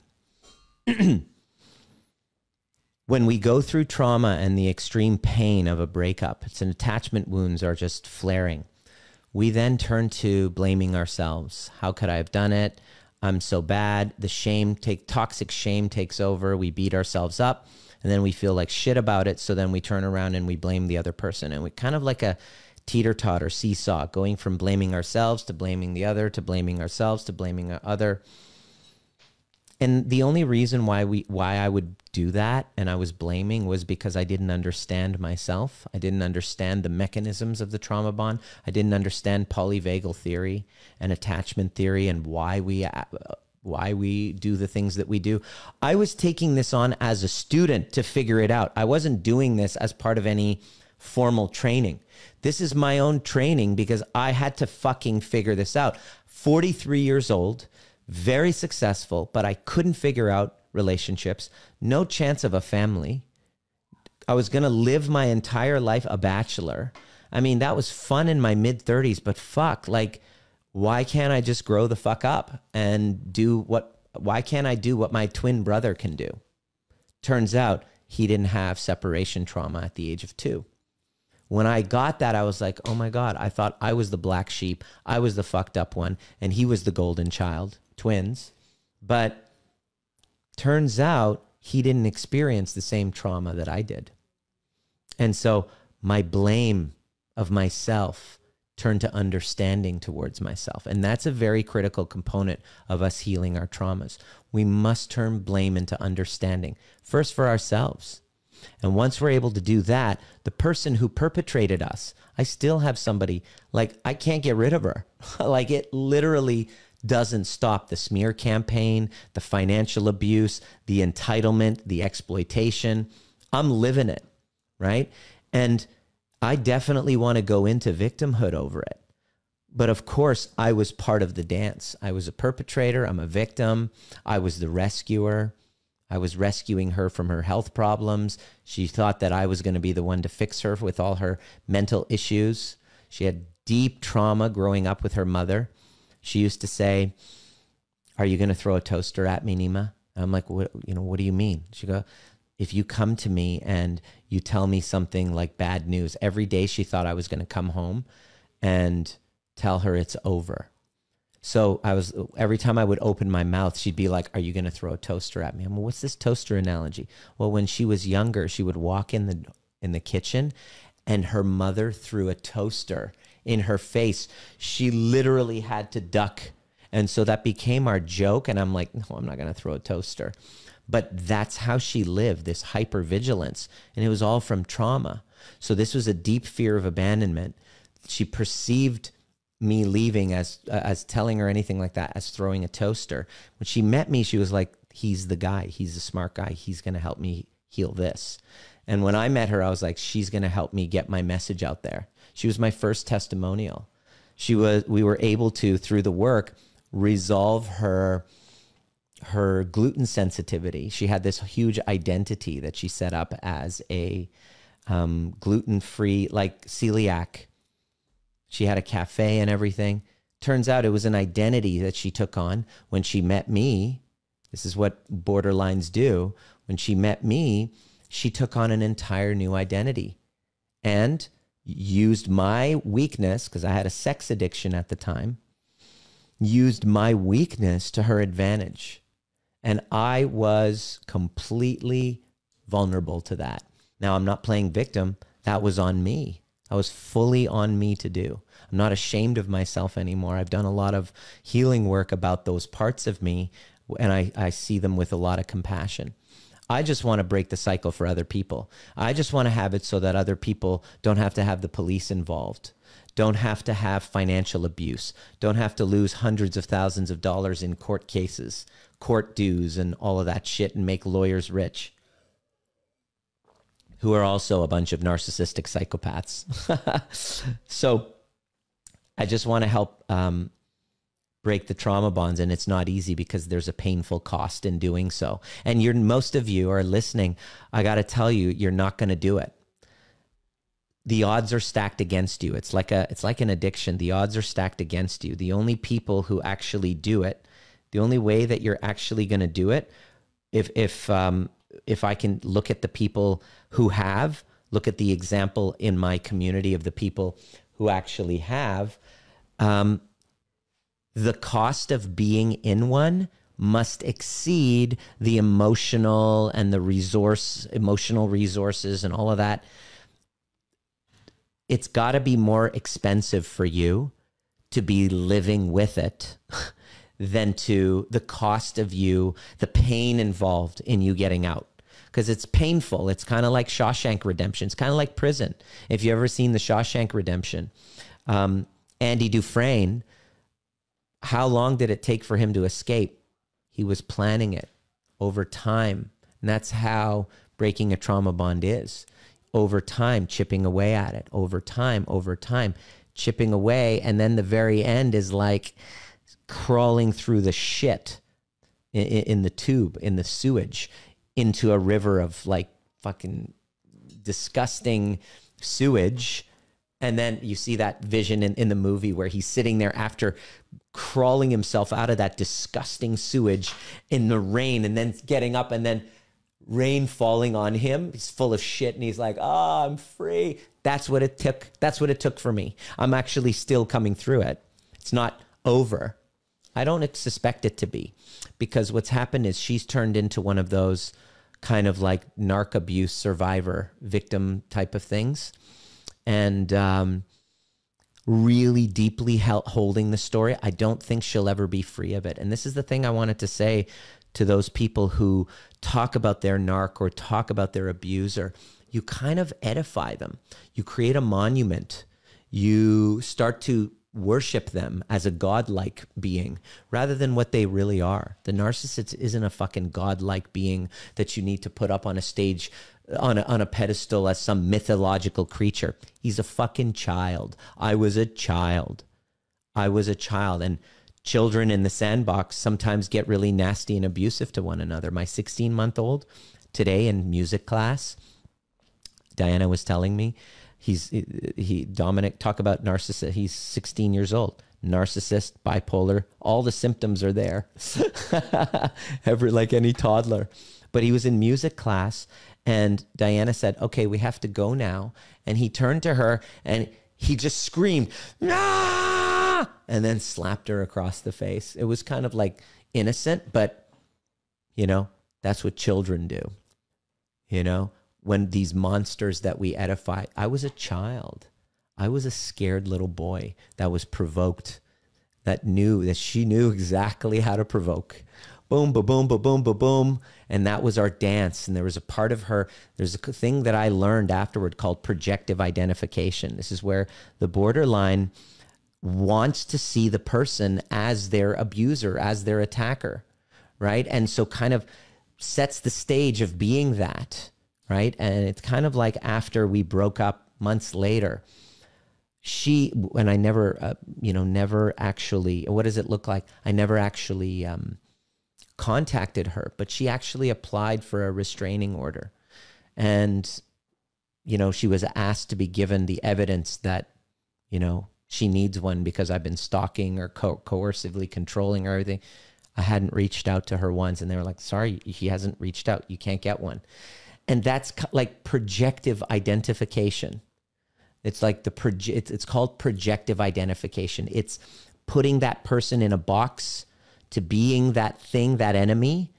Speaker 1: When we go through trauma and the extreme pain of a breakup, it's an attachment wounds are just flaring. We then turn to blaming ourselves. How could I have done it? I'm so bad. The toxic shame takes over. We beat ourselves up and then we feel like shit about it. So then we turn around and we blame the other person. And we kind of like a teeter-totter seesaw, going from blaming ourselves to blaming the other, to blaming ourselves to blaming the other. And the only reason why I would do that and I was blaming was because I didn't understand myself. I didn't understand the mechanisms of the trauma bond. I didn't understand polyvagal theory and attachment theory and why we do the things that we do. I was taking this on as a student to figure it out. I wasn't doing this as part of any formal training. This is my own training because I had to fucking figure this out. 43 years old, very successful, but I couldn't figure out relationships, no chance of a family. I was going to live my entire life a bachelor. I mean, that was fun in my mid-30s, but fuck, like, why can't I just grow the fuck up and why can't I do what my twin brother can do? Turns out he didn't have separation trauma at the age of 2. When I got that, I was like, oh my God, I thought I was the black sheep. I was the fucked up one, and he was the golden child, twins. But turns out he didn't experience the same trauma that I did. And so my blame of myself turned to understanding towards myself. And that's a very critical component of us healing our traumas. We must turn blame into understanding, first for ourselves. And once we're able to do that, the person who perpetrated us, I still have somebody, like, I can't get rid of her. Like, it literally doesn't stop. The smear campaign, the financial abuse, the entitlement, the exploitation. I'm living it, right? And I definitely want to go into victimhood over it. But of course, I was part of the dance. I was a perpetrator. I'm a victim. I was the rescuer. I was rescuing her from her health problems. She thought that I was going to be the one to fix her with all her mental issues. She had deep trauma growing up with her mother. She used to say, "Are you going to throw a toaster at me, Nima?" And I'm like, what do you mean? She go, "If you come to me and you tell me something like bad news," every day she thought I was going to come home and tell her it's over. So every time I would open my mouth, she'd be like, "Are you going to throw a toaster at me?" I'm like, "What's this toaster analogy?" Well, when she was younger, she would walk in the kitchen and her mother threw a toaster in her face. She literally had to duck. And so that became our joke. And I'm like, no, I'm not going to throw a toaster. But that's how she lived, this hypervigilance. And it was all from trauma. So this was a deep fear of abandonment. She perceived me leaving as telling her anything like that as throwing a toaster. When she met me, she was like, he's the guy. He's a smart guy. He's going to help me heal this. And when I met her, I was like, she's going to help me get my message out there. She was my first testimonial. We were able to, through the work, resolve her gluten sensitivity. She had this huge identity that she set up as a gluten-free, like celiac. She had a cafe and everything. Turns out it was an identity that she took on when she met me. This is what borderlines do. When she met me, she took on an entire new identity and used my weakness, because I had a sex addiction at the time, used my weakness to her advantage. And I was completely vulnerable to that. Now, I'm not playing victim. That was on me. That was fully on me to do. I'm not ashamed of myself anymore. I've done a lot of healing work about those parts of me, and I see them with a lot of compassion. I just want to break the cycle for other people. I just want to have it so that other people don't have to have the police involved, don't have to have financial abuse, don't have to lose hundreds of thousands of dollars in court cases, court dues, and all of that shit, and make lawyers rich, who are also a bunch of narcissistic psychopaths. So I just want to help break the trauma bonds, and it's not easy because there's a painful cost in doing so. And most of you are listening. I got to tell you, you're not going to do it. The odds are stacked against you. It's like an addiction. The odds are stacked against you. The only people who actually do it, the only way that you're actually going to do it, if I can look at the people who have, look at the example in my community of the people who actually have, the cost of being in one must exceed the emotional and the emotional resources and all of that. It's got to be more expensive for you to be living with it than to the cost of you, the pain involved in you getting out. Because it's painful. It's kind of like Shawshank Redemption. It's kind of like prison. If you've ever seen the Shawshank Redemption, Andy Dufresne, how long did it take for him to escape? He was planning it over time. And that's how breaking a trauma bond is. Over time, chipping away at it. Over time, chipping away. And then the very end is like crawling through the shit in the tube, in the sewage, into a river of like fucking disgusting sewage. And then you see that vision in the movie where he's sitting there after crawling himself out of that disgusting sewage in the rain, and then getting up, and then rain falling on him. He's full of shit, and he's like, "Oh, I'm free." That's what it took. That's what it took for me. I'm actually still coming through it. It's not over. I don't suspect it to be, because what's happened is she's turned into one of those kind of like narc abuse survivor victim type of things. And really deeply holding the story. I don't think she'll ever be free of it. And this is the thing I wanted to say to those people who talk about their narc or talk about their abuser. You kind of edify them. You create a monument. You start to worship them as a godlike being rather than what they really are. The narcissist isn't a fucking godlike being that you need to put up on a stage on a pedestal as some mythological creature. He's a fucking child. I was a child. And children in the sandbox sometimes get really nasty and abusive to one another. My 16-month-old today in music class, Diana was telling me, Dominic, talk about narcissist. He's 16 years old. Narcissist, bipolar, all the symptoms are there. Like any toddler. But he was in music class, and Diana said, "Okay, we have to go now." And he turned to her and he just screamed, "Ah!" and then slapped her across the face. It was kind of like innocent, but that's what children do. When these monsters that we edify, I was a child. I was a scared little boy that was provoked, that she knew exactly how to provoke. Boom, ba boom, ba boom, ba boom. And that was our dance. And there was a part of her, there's a thing that I learned afterward called projective identification. This is where the borderline wants to see the person as their abuser, as their attacker, right? And so kind of sets the stage of being that, right? And it's kind of like after we broke up months later, and I never, never actually, what does it look like? I never actually contacted her, but she actually applied for a restraining order. And, she was asked to be given the evidence that, she needs one because I've been stalking or coercively controlling her, everything. I hadn't reached out to her once, and they were like, "Sorry, he hasn't reached out. You can't get one." And that's like projective identification. It's like it's called projective identification. It's putting that person in a box to being that thing, that enemy.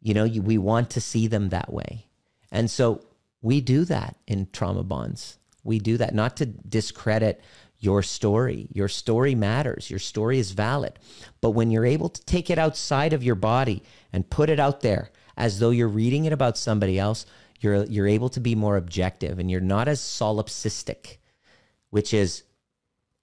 Speaker 1: We want to see them that way. And so we do that in trauma bonds. We do that not to discredit your story. Your story matters. Your story is valid. But when you're able to take it outside of your body and put it out there as though you're reading it about somebody else. You're able to be more objective, and you're not as solipsistic, which is,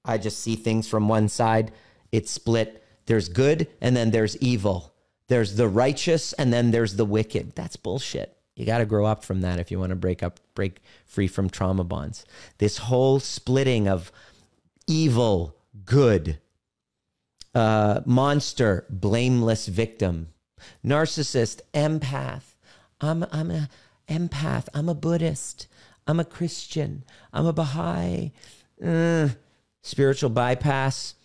Speaker 1: I just see things from one side. It's split. There's good, and then there's evil. There's the righteous, and then there's the wicked. That's bullshit. You got to grow up from that if you want to break free from trauma bonds. This whole splitting of evil, good, monster, blameless victim, narcissist, empath. I'm a empath. I'm a Buddhist. I'm a Christian. I'm a Baha'i. Spiritual bypass.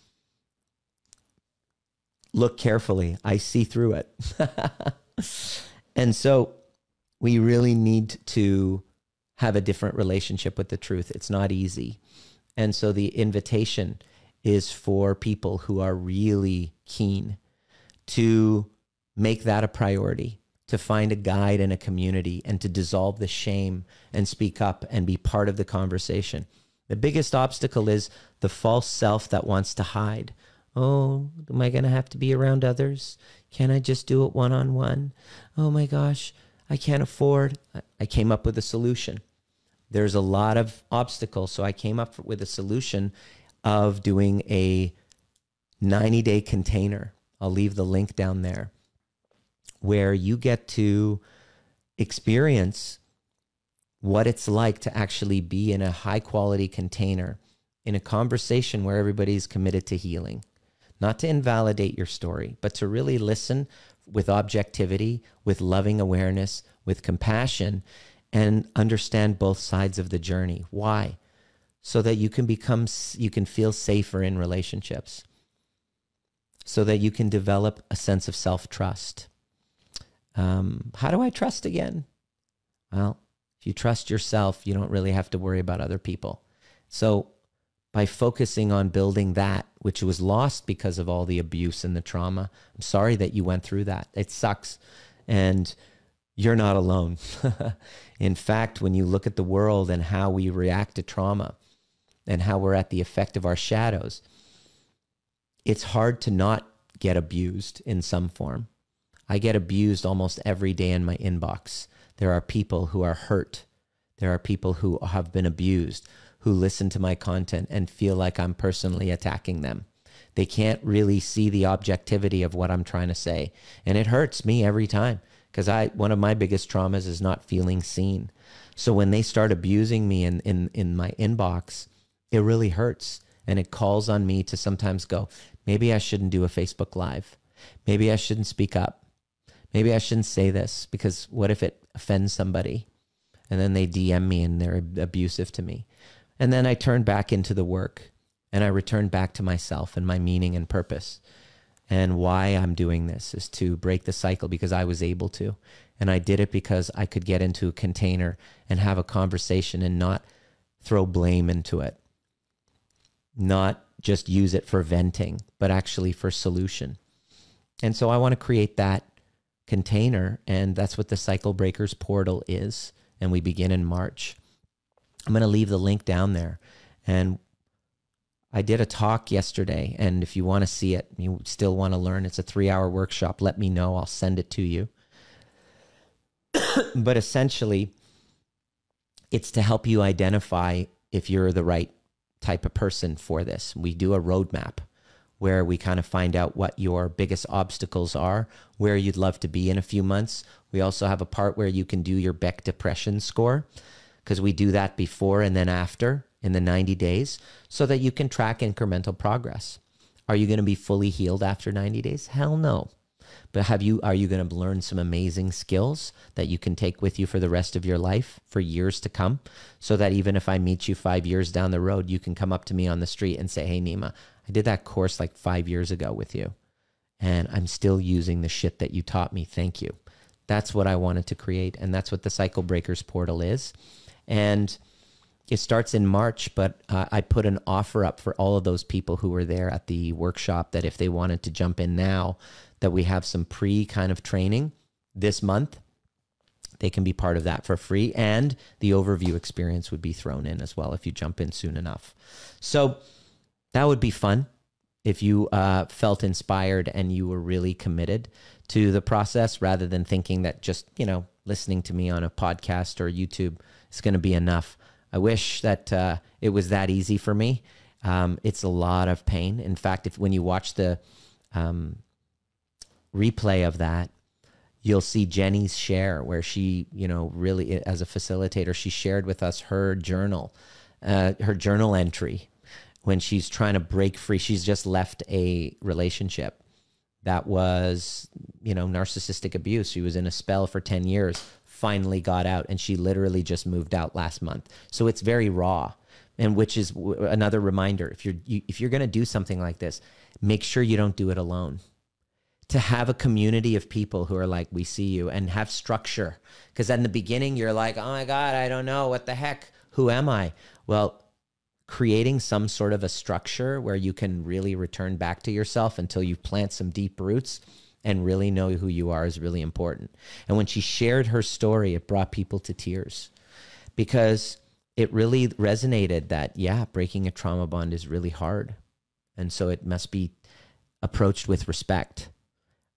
Speaker 1: Look carefully. I see through it. And so we really need to have a different relationship with the truth. It's not easy. And so the invitation is for people who are really keen to make that a priority, to find a guide and a community, and to dissolve the shame and speak up and be part of the conversation. The biggest obstacle is the false self that wants to hide. Oh, am I going to have to be around others? Can I just do it one-on-one? Oh my gosh, I can't afford. I came up with a solution. There's a lot of obstacles, so I came up with a solution of doing a 90-day container. I'll leave the link down there, where you get to experience what it's like to actually be in a high-quality container, in a conversation where everybody's committed to healing. Not to invalidate your story, but to really listen with objectivity, with loving awareness, with compassion, and understand both sides of the journey. Why? So that you can feel safer in relationships. So that you can develop a sense of self-trust. How do I trust again? Well, if you trust yourself, you don't really have to worry about other people. So by focusing on building that, which was lost because of all the abuse and the trauma, I'm sorry that you went through that. It sucks. And you're not alone. In fact, when you look at the world and how we react to trauma and how we're at the effect of our shadows, it's hard to not get abused in some form. I get abused almost every day in my inbox. There are people who are hurt. There are people who have been abused, who listen to my content and feel like I'm personally attacking them. They can't really see the objectivity of what I'm trying to say. And it hurts me every time, because one of my biggest traumas is not feeling seen. So when they start abusing me in my inbox, it really hurts. And it calls on me to sometimes go, maybe I shouldn't do a Facebook Live. Maybe I shouldn't speak up. Maybe I shouldn't say this, because what if it offends somebody? And then they DM me and they're abusive to me. And then I turn back into the work, and I return back to myself and my meaning and purpose. And why I'm doing this is to break the cycle, because I was able to. And I did it because I could get into a container and have a conversation and not throw blame into it. Not just use it for venting, but actually for solution. And so I want to create that container, and that's what the Cycle Breakers portal is. And we begin in March. I'm going to leave the link down there. And I did a talk yesterday, and if you want to see it, you still want to learn, it's a 3-hour workshop, let me know. I'll send it to you. But essentially, it's to help you identify if you're the right type of person for this. We do a roadmap where we kind of find out what your biggest obstacles are, where you'd love to be in a few months. We also have a part where you can do your Beck Depression score, because we do that before and then after in the 90 days so that you can track incremental progress. Are you going to be fully healed after 90 days? Hell no. But are you going to learn some amazing skills that you can take with you for the rest of your life, for years to come, so that even if I meet you 5 years down the road, you can come up to me on the street and say, hey, Nima, I did that course like 5 years ago with you, and I'm still using the shit that you taught me. Thank you. That's what I wanted to create, and that's what the Cycle Breakers portal is. And it starts in March, but I put an offer up for all of those people who were there at the workshop, that if they wanted to jump in now, that we have some kind of training this month. They can be part of that for free, and the overview experience would be thrown in as well if you jump in soon enough. So that would be fun. if you felt inspired and you were really committed to the process, rather than thinking that just, you know, listening to me on a podcast or YouTube is going to be enough. I wish that it was that easy for me. It's a lot of pain. In fact, when you watch the replay of that, you'll see Jenny's share where she, you know, really as a facilitator, she shared with us her journal entry when she's trying to break free. She's just left a relationship that was, you know, narcissistic abuse. She was in a spell for 10 years, finally got out, and she literally just moved out last month. So it's very raw. And which is another reminder, if you're going to do something like this, make sure you don't do it alone. To have a community of people who are like, we see you, and have structure. Because in the beginning, you're like, oh my God, I don't know, what the heck? Who am I? Well, creating some sort of a structure where you can really return back to yourself until you plant some deep roots and really know who you are is really important. And when she shared her story, it brought people to tears, because it really resonated that, yeah, breaking a trauma bond is really hard. And so it must be approached with respect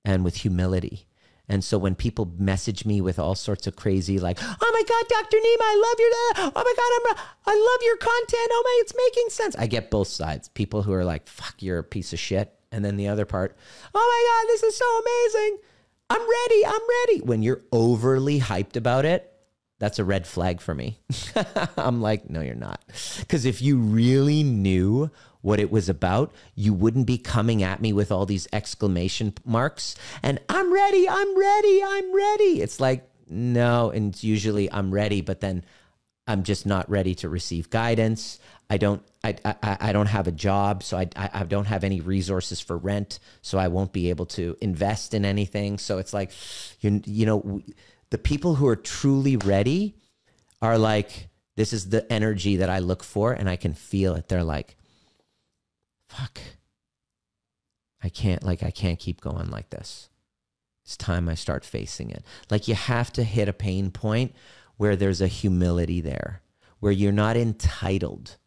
Speaker 1: and with humility. And so when people message me with all sorts of crazy, like, oh my God, Dr. Nima, I love your, oh my God, I love your content. Oh my, it's making sense. I get both sides. People who are like, fuck, you're a piece of shit. And then the other part, oh my God, this is so amazing. I'm ready. I'm ready. When you're overly hyped about it, that's a red flag for me. I'm like, no, you're not. Because if you really knew what it was about, you wouldn't be coming at me with all these exclamation marks and I'm ready, I'm ready, I'm ready. It's like, no. And it's usually I'm ready, but then I'm just not ready to receive guidance. I don't have a job, so I don't have any resources for rent, so I won't be able to invest in anything. So it's like, you know, the people who are truly ready are like, this is the energy that I look for, and I can feel it. They're like, fuck, I can't keep going like this. It's time I start facing it. Like, you have to hit a pain point where there's a humility there, where you're not entitled,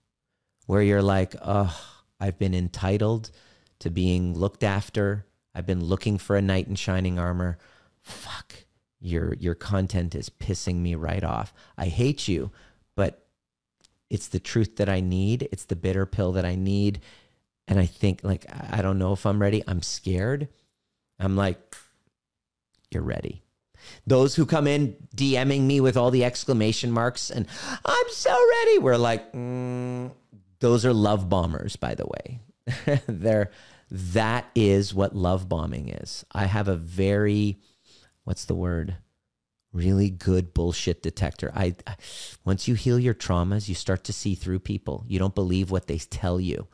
Speaker 1: where you're like, oh, I've been entitled to being looked after. I've been looking for a knight in shining armor. Fuck. Your content is pissing me right off. I hate you, but it's the truth that I need. It's the bitter pill that I need. And I think, like, I don't know if I'm ready. I'm scared. I'm like, you're ready. Those who come in DMing me with all the exclamation marks and I'm so ready, we're like, those are love bombers, by the way. That is what love bombing is. I have a very, what's the word? Really good bullshit detector. Once you heal your traumas, you start to see through people. You don't believe what they tell you.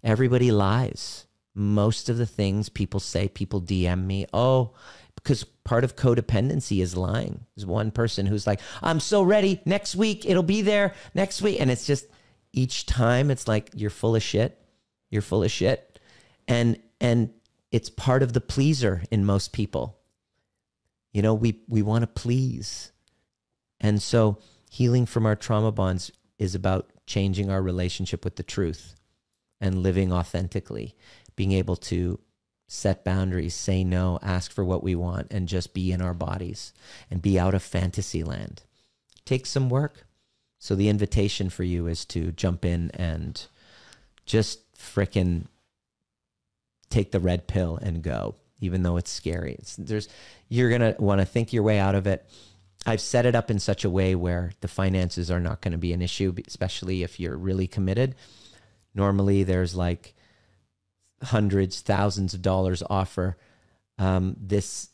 Speaker 1: Everybody lies. Most of the things people say, people DM me, oh, because part of codependency is lying. There's one person who's like, I'm so ready. Next week, it'll be there next week. And it's just, each time it's like, you're full of shit. You're full of shit. And it's part of the pleaser in most people. You know, we want to please. And so healing from our trauma bonds is about changing our relationship with the truth and living authentically, being able to set boundaries, say no, ask for what we want, and just be in our bodies and be out of fantasy land. It takes some work. So the invitation for you is to jump in and just frickin' take the red pill and go, even though it's scary. You're going to want to think your way out of it. I've set it up in such a way where the finances are not going to be an issue, especially if you're really committed. Normally there's like hundreds, thousands of dollars offer, this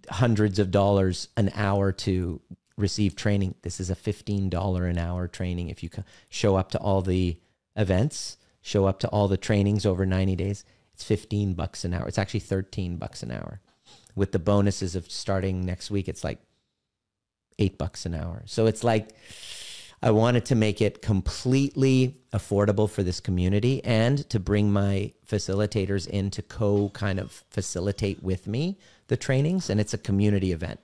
Speaker 1: hundreds of dollars an hour to receive training. This is a $15 an hour training. If you show up to all the events, show up to all the trainings over 90 days, it's $15 an hour. It's actually $13 an hour. With the bonuses of starting next week, it's like $8 an hour. So it's like, I wanted to make it completely affordable for this community and to bring my facilitators in to kind of facilitate with me the trainings. And it's a community event.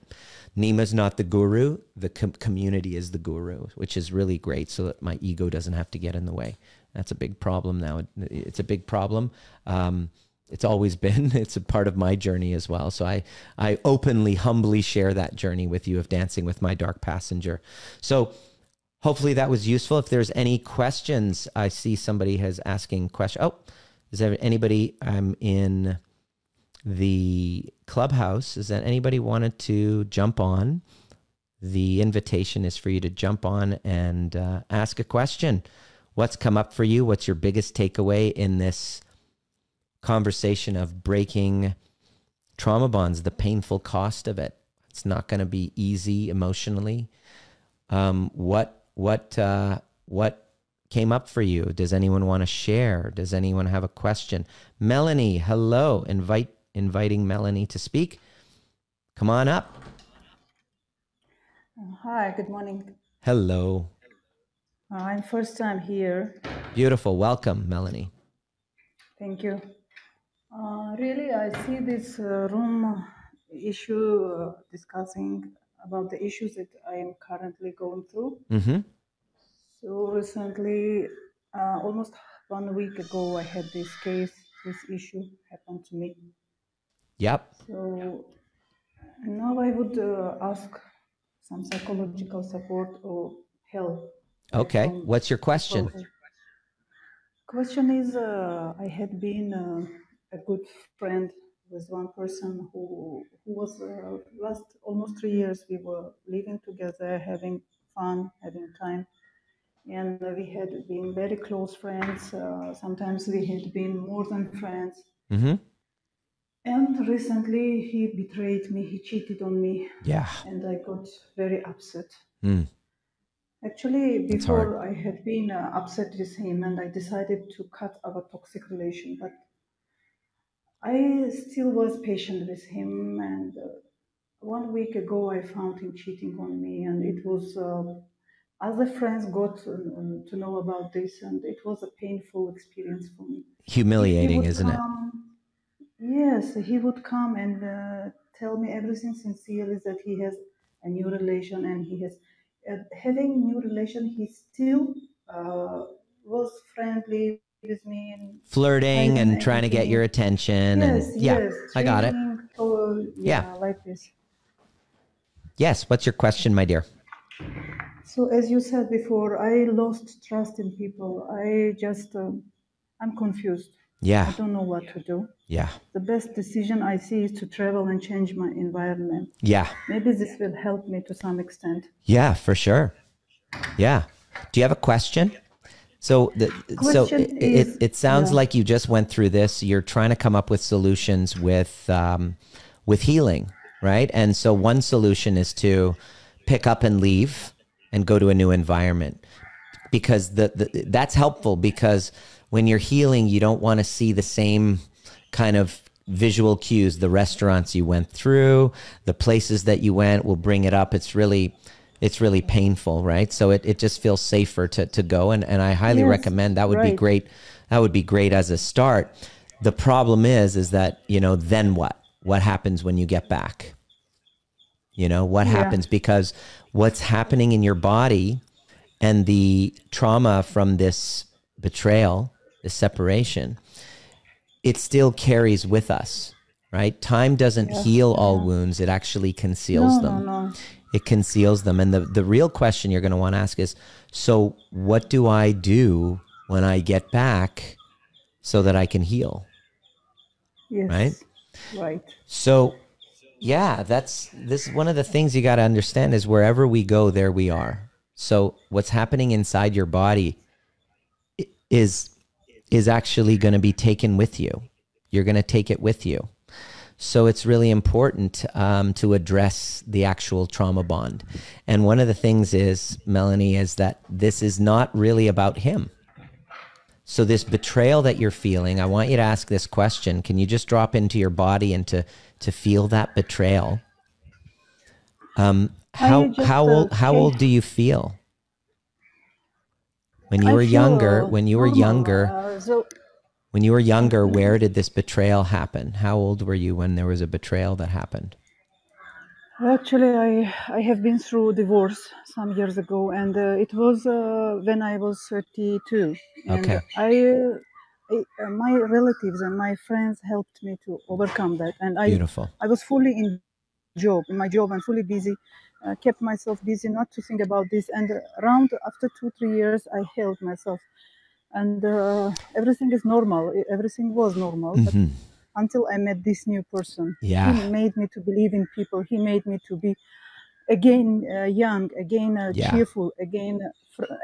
Speaker 1: Nima's not the guru. The community is the guru, which is really great so that my ego doesn't have to get in the way. That's a big problem now. It's a big problem. It's always been. It's a part of my journey as well. So I openly, humbly share that journey with you of dancing with my dark passenger. So hopefully that was useful. If there's any questions, I see somebody has asking question. Oh, is there anybody in the clubhouse? Is that anybody wanted to jump on? The invitation is for you to jump on and ask a question. What's come up for you? What's your biggest takeaway in this conversation of breaking trauma bonds, the painful cost of it? It's not going to be easy emotionally. What came up for you? Does anyone want to share? Does anyone have a question? Melanie, hello. Inviting Melanie to speak. Come on up.
Speaker 2: Hi, good morning.
Speaker 1: Hello.
Speaker 2: I'm first time here.
Speaker 1: Beautiful. Welcome, Melanie.
Speaker 2: Thank you. Really, I see this room issue discussing about the issues that I am currently going through.
Speaker 1: Mm-hmm.
Speaker 2: So recently, almost 1 week ago, I had this issue happened to me.
Speaker 1: Yep.
Speaker 2: So now I would ask some psychological support or help.
Speaker 1: Okay. What's your question?
Speaker 2: Question is, I had been a good friend with one person who was last almost 3 years. We were living together, having fun, having time, and we had been very close friends. Sometimes we had been more than friends.
Speaker 1: Mm-hmm.
Speaker 2: And recently he betrayed me. He cheated on me.
Speaker 1: Yeah.
Speaker 2: And I got very upset.
Speaker 1: Mm.
Speaker 2: Actually, before I had been upset with him, and I decided to cut our toxic relation, but I still was patient with him. And 1 week ago, I found him cheating on me, and it was other friends got to know about this, and it was a painful experience for me.
Speaker 1: Humiliating, isn't it?
Speaker 2: Yes, he would come and tell me everything sincerely, that he has a new relation, and he has having new relation. He still was friendly with me and
Speaker 1: flirting and trying to get your attention.
Speaker 2: Yes,
Speaker 1: and yeah,
Speaker 2: yes,
Speaker 1: I got it.
Speaker 2: Yeah, like this.
Speaker 1: Yes. What's your question, my dear?
Speaker 2: So as you said before, I lost trust in people. I just, I'm confused.
Speaker 1: Yeah.
Speaker 2: I don't know what to do.
Speaker 1: Yeah.
Speaker 2: The best decision I see is to travel and change my environment.
Speaker 1: Yeah.
Speaker 2: Maybe this will help me to some extent.
Speaker 1: Yeah, for sure. Yeah. Do you have a question? So it sounds like you just went through this. You're trying to come up with solutions with healing, right? And so one solution is to pick up and leave and go to a new environment, because that's helpful, because when you're healing, you don't want to see the same kind of visual cues. The restaurants you went through, the places that you went will bring it up. It's really painful, right? So it just feels safer to go. And I highly recommend that would be great. That would be great as a start. The problem is that, then what? What happens when you get back? What happens? Because what's happening in your body and the trauma from this betrayal, this separation, it still carries with us, right? Time doesn't heal all wounds. It actually conceals them.
Speaker 2: No.
Speaker 1: It conceals them. And the real question you're going to want to ask is, so what do I do when I get back so that I can heal?
Speaker 2: Yes. Right.
Speaker 1: So yeah, this is one of the things you got to understand, is wherever we go, there we are. So what's happening inside your body is actually going to be taken with you. You're going to take it with you. So it's really important to address the actual trauma bond. And one of the things is, Melanie, is that this is not really about him. So this betrayal that you're feeling, I want you to ask this question. Can you just drop into your body and to feel that betrayal? How old do you feel? When you were younger, when you were younger, where did this betrayal happen? How old were you when there was a betrayal that happened?
Speaker 2: Actually, I have been through divorce some years ago, and it was when I was 32, and
Speaker 1: Okay.
Speaker 2: my relatives and my friends helped me to overcome that, and
Speaker 1: Beautiful.
Speaker 2: I was fully in my job and fully busy, kept myself busy not to think about this, and around after 2-3 years I healed myself, and everything is normal. Everything was normal, but
Speaker 1: Hmm.
Speaker 2: until I met this new person, he
Speaker 1: Yeah.
Speaker 2: made me to believe in people. He made me to be again young, again
Speaker 1: Yeah.
Speaker 2: cheerful, again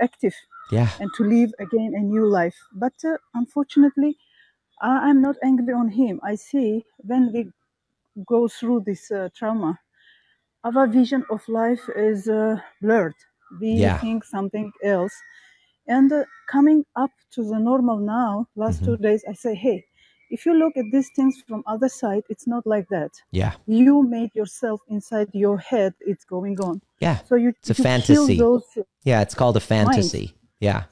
Speaker 2: active,
Speaker 1: Yeah.
Speaker 2: and to live again a new life. But unfortunately, I'm not angry on him. I see when we go through this trauma, our vision of life is blurred. We
Speaker 1: Yeah.
Speaker 2: think something else. And coming up to the normal now, last
Speaker 1: Hmm.
Speaker 2: 2 days, I say, hey, if you look at these things from other side, it's not like that.
Speaker 1: Yeah.
Speaker 2: You made yourself inside your head, it's going on.
Speaker 1: Yeah.
Speaker 2: So you,
Speaker 1: It's a
Speaker 2: you kill
Speaker 1: fantasy.
Speaker 2: those
Speaker 1: Yeah, it's called a
Speaker 2: minds.
Speaker 1: fantasy. Yeah.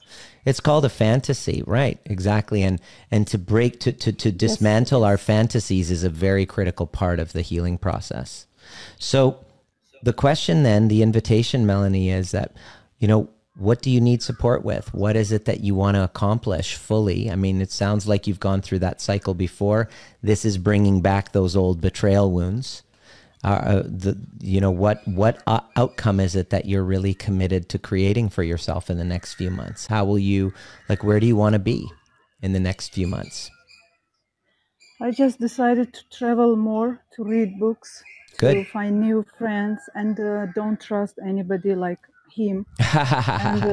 Speaker 1: It's called a fantasy, right? Exactly. And to break to
Speaker 2: Yes,
Speaker 1: dismantle our fantasies is a very critical part of the healing process. So the question then, the invitation, Melanie, is that, what do you need support with? What is it that you want to accomplish fully? I mean, it sounds like you've gone through that cycle before. This is bringing back those old betrayal wounds. What outcome is it that you're really committed to creating for yourself in the next few months? How will you, where do you want to be in the next few months?
Speaker 2: I just decided to travel more, to read books,
Speaker 1: Good.
Speaker 2: to find new friends, and don't trust anybody like him. And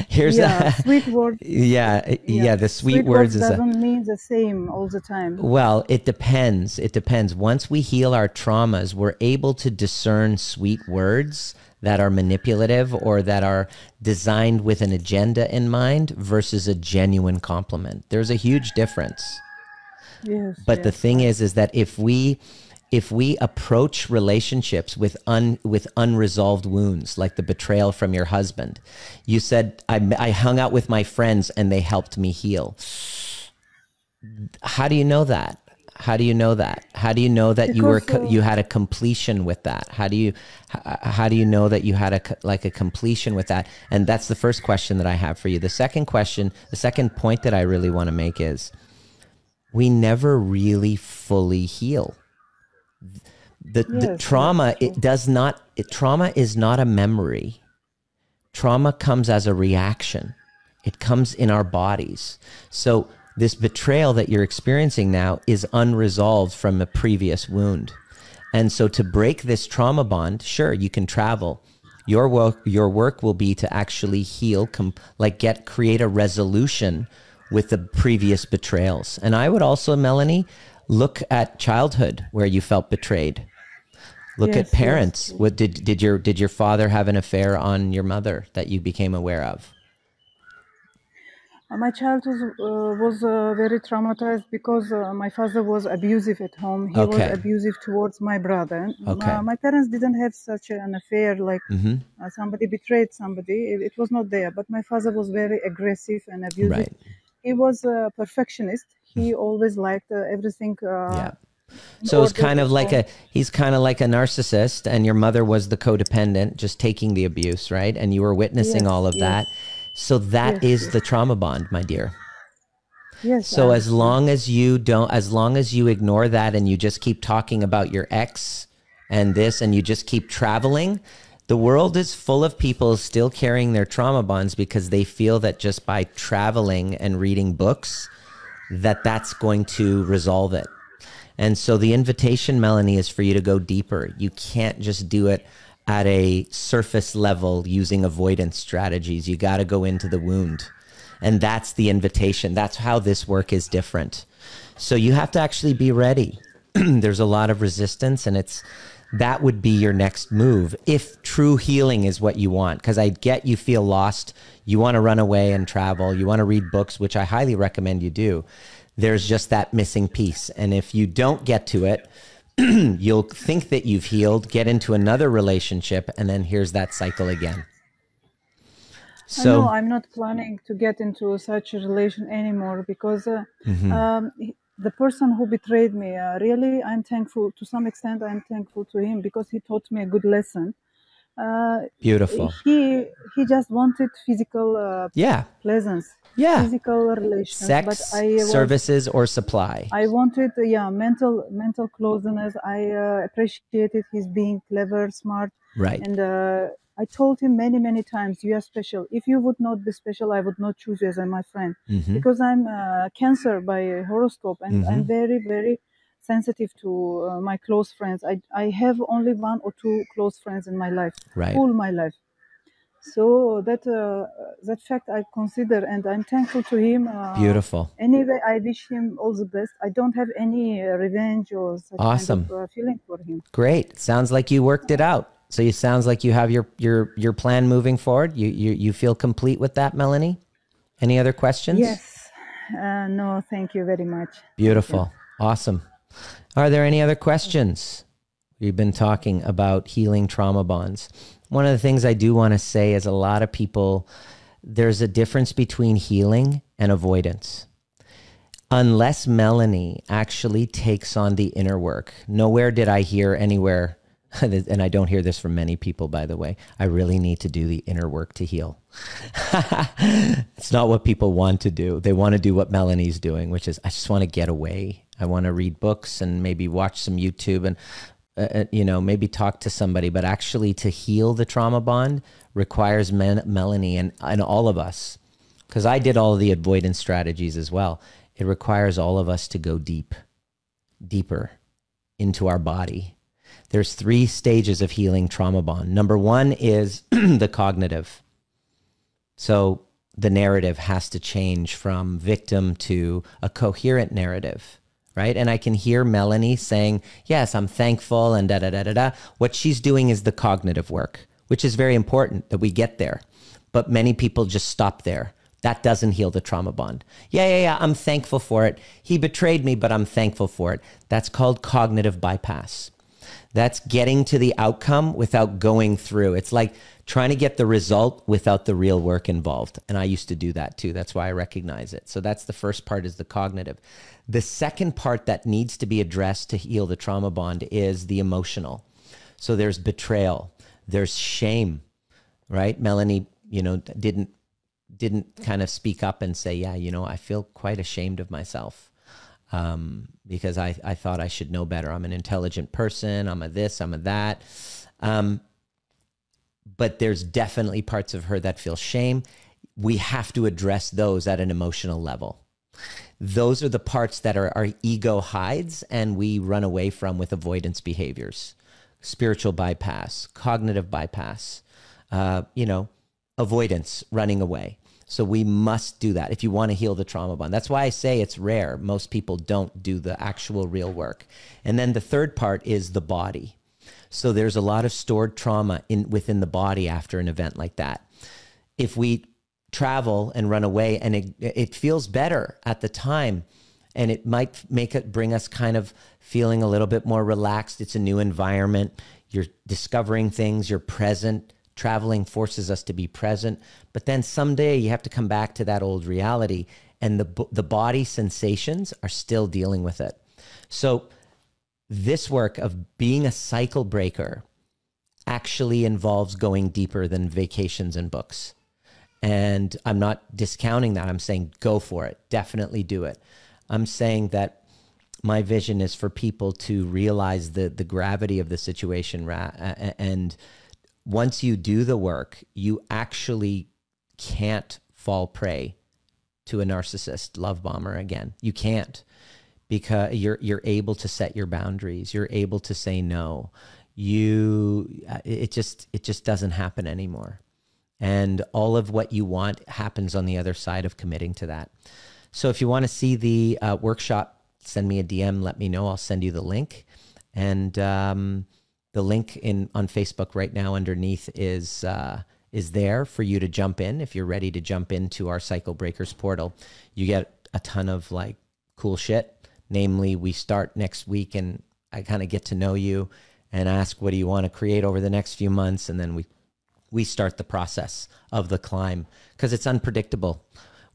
Speaker 1: Here's
Speaker 2: yeah,
Speaker 1: that.
Speaker 2: sweet words.
Speaker 1: Yeah.
Speaker 2: Yeah,
Speaker 1: Yeah. The sweet
Speaker 2: sweet
Speaker 1: words
Speaker 2: words
Speaker 1: is
Speaker 2: doesn't mean the same all the time.
Speaker 1: well, it depends. It depends. Once we heal our traumas, we're able to discern sweet words that are manipulative or that are designed with an agenda in mind versus a genuine compliment. There's a huge difference.
Speaker 2: Yes,
Speaker 1: But the
Speaker 2: yes,
Speaker 1: thing
Speaker 2: right.
Speaker 1: is that if we approach relationships with unresolved wounds, like the betrayal from your husband, you said, I hung out with my friends and they helped me heal. How do you know that? How do you know that? How do you know that
Speaker 2: Because
Speaker 1: you had a completion with that? How do you know that you had a completion with that? And that's the first question that I have for you. The second point that I really want to make is, we never really fully heal. The
Speaker 2: yes, that's
Speaker 1: trauma,
Speaker 2: true.
Speaker 1: trauma is not a memory. Trauma comes as a reaction. It comes in our bodies. So this betrayal that you're experiencing now is unresolved from a previous wound. And so to break this trauma bond, sure, you can travel. Your work will be to actually heal, create a resolution with the previous betrayals. And I would also, Melanie, look at childhood where you felt betrayed. Look at
Speaker 2: Yes, yes.
Speaker 1: parents. What did your father have an affair on your mother that you became aware of?
Speaker 2: My childhood was very traumatized because my father was abusive at home. He was
Speaker 1: Okay.
Speaker 2: abusive towards my brother.
Speaker 1: Okay.
Speaker 2: My parents didn't have such an affair like
Speaker 1: Mm-hmm.
Speaker 2: somebody betrayed somebody. It was not there. But my father was very aggressive and abusive.
Speaker 1: Right.
Speaker 2: He was a perfectionist. He always liked everything
Speaker 1: Yeah.
Speaker 2: in
Speaker 1: So
Speaker 2: order at home.
Speaker 1: he's kind of like a narcissist, and your mother was the codependent, just taking the abuse, right? And you were witnessing
Speaker 2: Yes,
Speaker 1: all of
Speaker 2: yes,
Speaker 1: that. So that
Speaker 2: yes,
Speaker 1: is
Speaker 2: yes,
Speaker 1: the trauma bond, my dear.
Speaker 2: yes. I
Speaker 1: So
Speaker 2: understand.
Speaker 1: as long as you ignore that and you just keep talking about your ex and this, and you just keep traveling, the world is full of people still carrying their trauma bonds because they feel that just by traveling and reading books, that's going to resolve it. And so the invitation, Melanie, is for you to go deeper. You can't just do it at a surface level using avoidance strategies. You got to go into the wound. And that's the invitation. That's how this work is different. So you have to actually be ready. There's a lot of resistance, and that would be your next move if true healing is what you want. Because I get you feel lost. You want to run away and travel. You want to read books, which I highly recommend you do. There's just that missing piece. And if you don't get to it, you'll think that you've healed, get into another relationship, and then here's that cycle again.
Speaker 2: No,
Speaker 1: So,
Speaker 2: I'm not planning to get into such a relation anymore because
Speaker 1: mhm.
Speaker 2: the person who betrayed me, really, I'm thankful. To some extent, I'm thankful to him because he taught me a good lesson.
Speaker 1: Beautiful.
Speaker 2: He just wanted physical
Speaker 1: Yeah.
Speaker 2: pleasance,
Speaker 1: Yeah.
Speaker 2: physical relations.
Speaker 1: Sex,
Speaker 2: but
Speaker 1: services, or supply.
Speaker 2: I wanted, mental closeness. I appreciated his being clever, smart,
Speaker 1: Right.
Speaker 2: and I told him many, many times, "You are special. If you would not be special, I would not choose you as my friend, because I'm Cancer by horoscope, and I'm very, very sensitive to my close friends. I have only 1 or 2 close friends in my life,
Speaker 1: Right.
Speaker 2: all my life. So that fact I consider, and I'm thankful to him.
Speaker 1: Beautiful.
Speaker 2: Anyway, I wish him all the best. I don't have any revenge or such
Speaker 1: Awesome.
Speaker 2: kind of feeling for him.
Speaker 1: Great. Sounds like you worked it out. So it sounds like you have your plan moving forward. You feel complete with that, Melanie? Any other questions?
Speaker 2: Yes. No, thank you very much.
Speaker 1: Beautiful. Awesome. Are there any other questions? We've been talking about healing trauma bonds. One of the things I do want to say is a lot of people, there's a difference between healing and avoidance. Unless Melanie actually takes on the inner work, nowhere did I hear anywhere, and I don't hear this from many people, by the way, I really need to do the inner work to heal. It's not what people want to do. They want to do what Melanie's doing, which is, I just want to get away. I want to read books and maybe watch some YouTube and maybe talk to somebody, but actually to heal the trauma bond requires Melanie and all of us, because I did all of the avoidance strategies as well. It requires all of us to go deeper into our body. There's 3 stages of healing trauma bond. Number 1 is the cognitive. So the narrative has to change from victim to a coherent narrative. Right? And I can hear Melanie saying, yes, I'm thankful and da-da-da-da-da. What she's doing is the cognitive work, which is very important that we get there. But many people just stop there. That doesn't heal the trauma bond. Yeah, I'm thankful for it. He betrayed me, but I'm thankful for it. That's called cognitive bypass. That's getting to the outcome without going through. It's like trying to get the result without the real work involved. And I used to do that too. That's why I recognize it. So that's the first part, is the cognitive. The second part that needs to be addressed to heal the trauma bond is the emotional. So there's betrayal, there's shame, right? Melanie, didn't kind of speak up and say, yeah, I feel quite ashamed of myself. Because I thought I should know better. I'm an intelligent person. I'm a this, I'm a that. But there's definitely parts of her that feel shame. We have to address those at an emotional level. Those are the parts that our ego hides and we run away from with avoidance behaviors. Spiritual bypass, cognitive bypass, avoidance, running away. So we must do that if you want to heal the trauma bond. That's why I say it's rare. Most people don't do the actual real work. And then the third part is the body. So there's a lot of stored trauma within the body after an event like that. If we travel and run away and it feels better at the time, and it might bring us kind of feeling a little bit more relaxed. It's a new environment. You're discovering things. You're present. Traveling forces us to be present, but then someday you have to come back to that old reality, and the body sensations are still dealing with it. So this work of being a cycle breaker actually involves going deeper than vacations and books. And I'm not discounting that. I'm saying go for it. Definitely do it. I'm saying that my vision is for people to realize the gravity of the situation, and once you do the work, you actually can't fall prey to a narcissist love bomber again. You can't, because you're able to set your boundaries. You're able to say no. It just doesn't happen anymore. And all of what you want happens on the other side of committing to that. So if you want to see the workshop, send me a DM, let me know. I'll send you the link. And the link on Facebook right now underneath is there for you to jump in. If you're ready to jump into our Cycle Breakers portal, you get a ton of like cool shit. Namely, we start next week and I kind of get to know you and ask, what do you want to create over the next few months? And then we start the process of the climb, because it's unpredictable.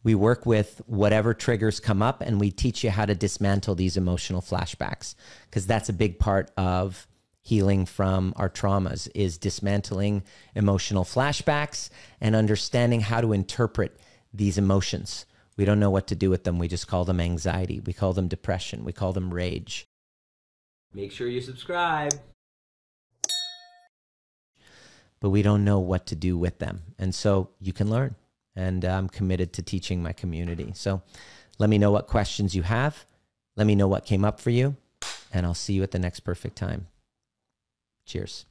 Speaker 1: We work with whatever triggers come up, and we teach you how to dismantle these emotional flashbacks, because that's a big part of healing from our traumas, is dismantling emotional flashbacks and understanding how to interpret these emotions. We don't know what to do with them. We just call them anxiety. We call them depression. We call them rage.
Speaker 3: Make sure you subscribe.
Speaker 1: But we don't know what to do with them. And so you can learn. And I'm committed to teaching my community. So let me know what questions you have. Let me know what came up for you. And I'll see you at the next perfect time. Cheers.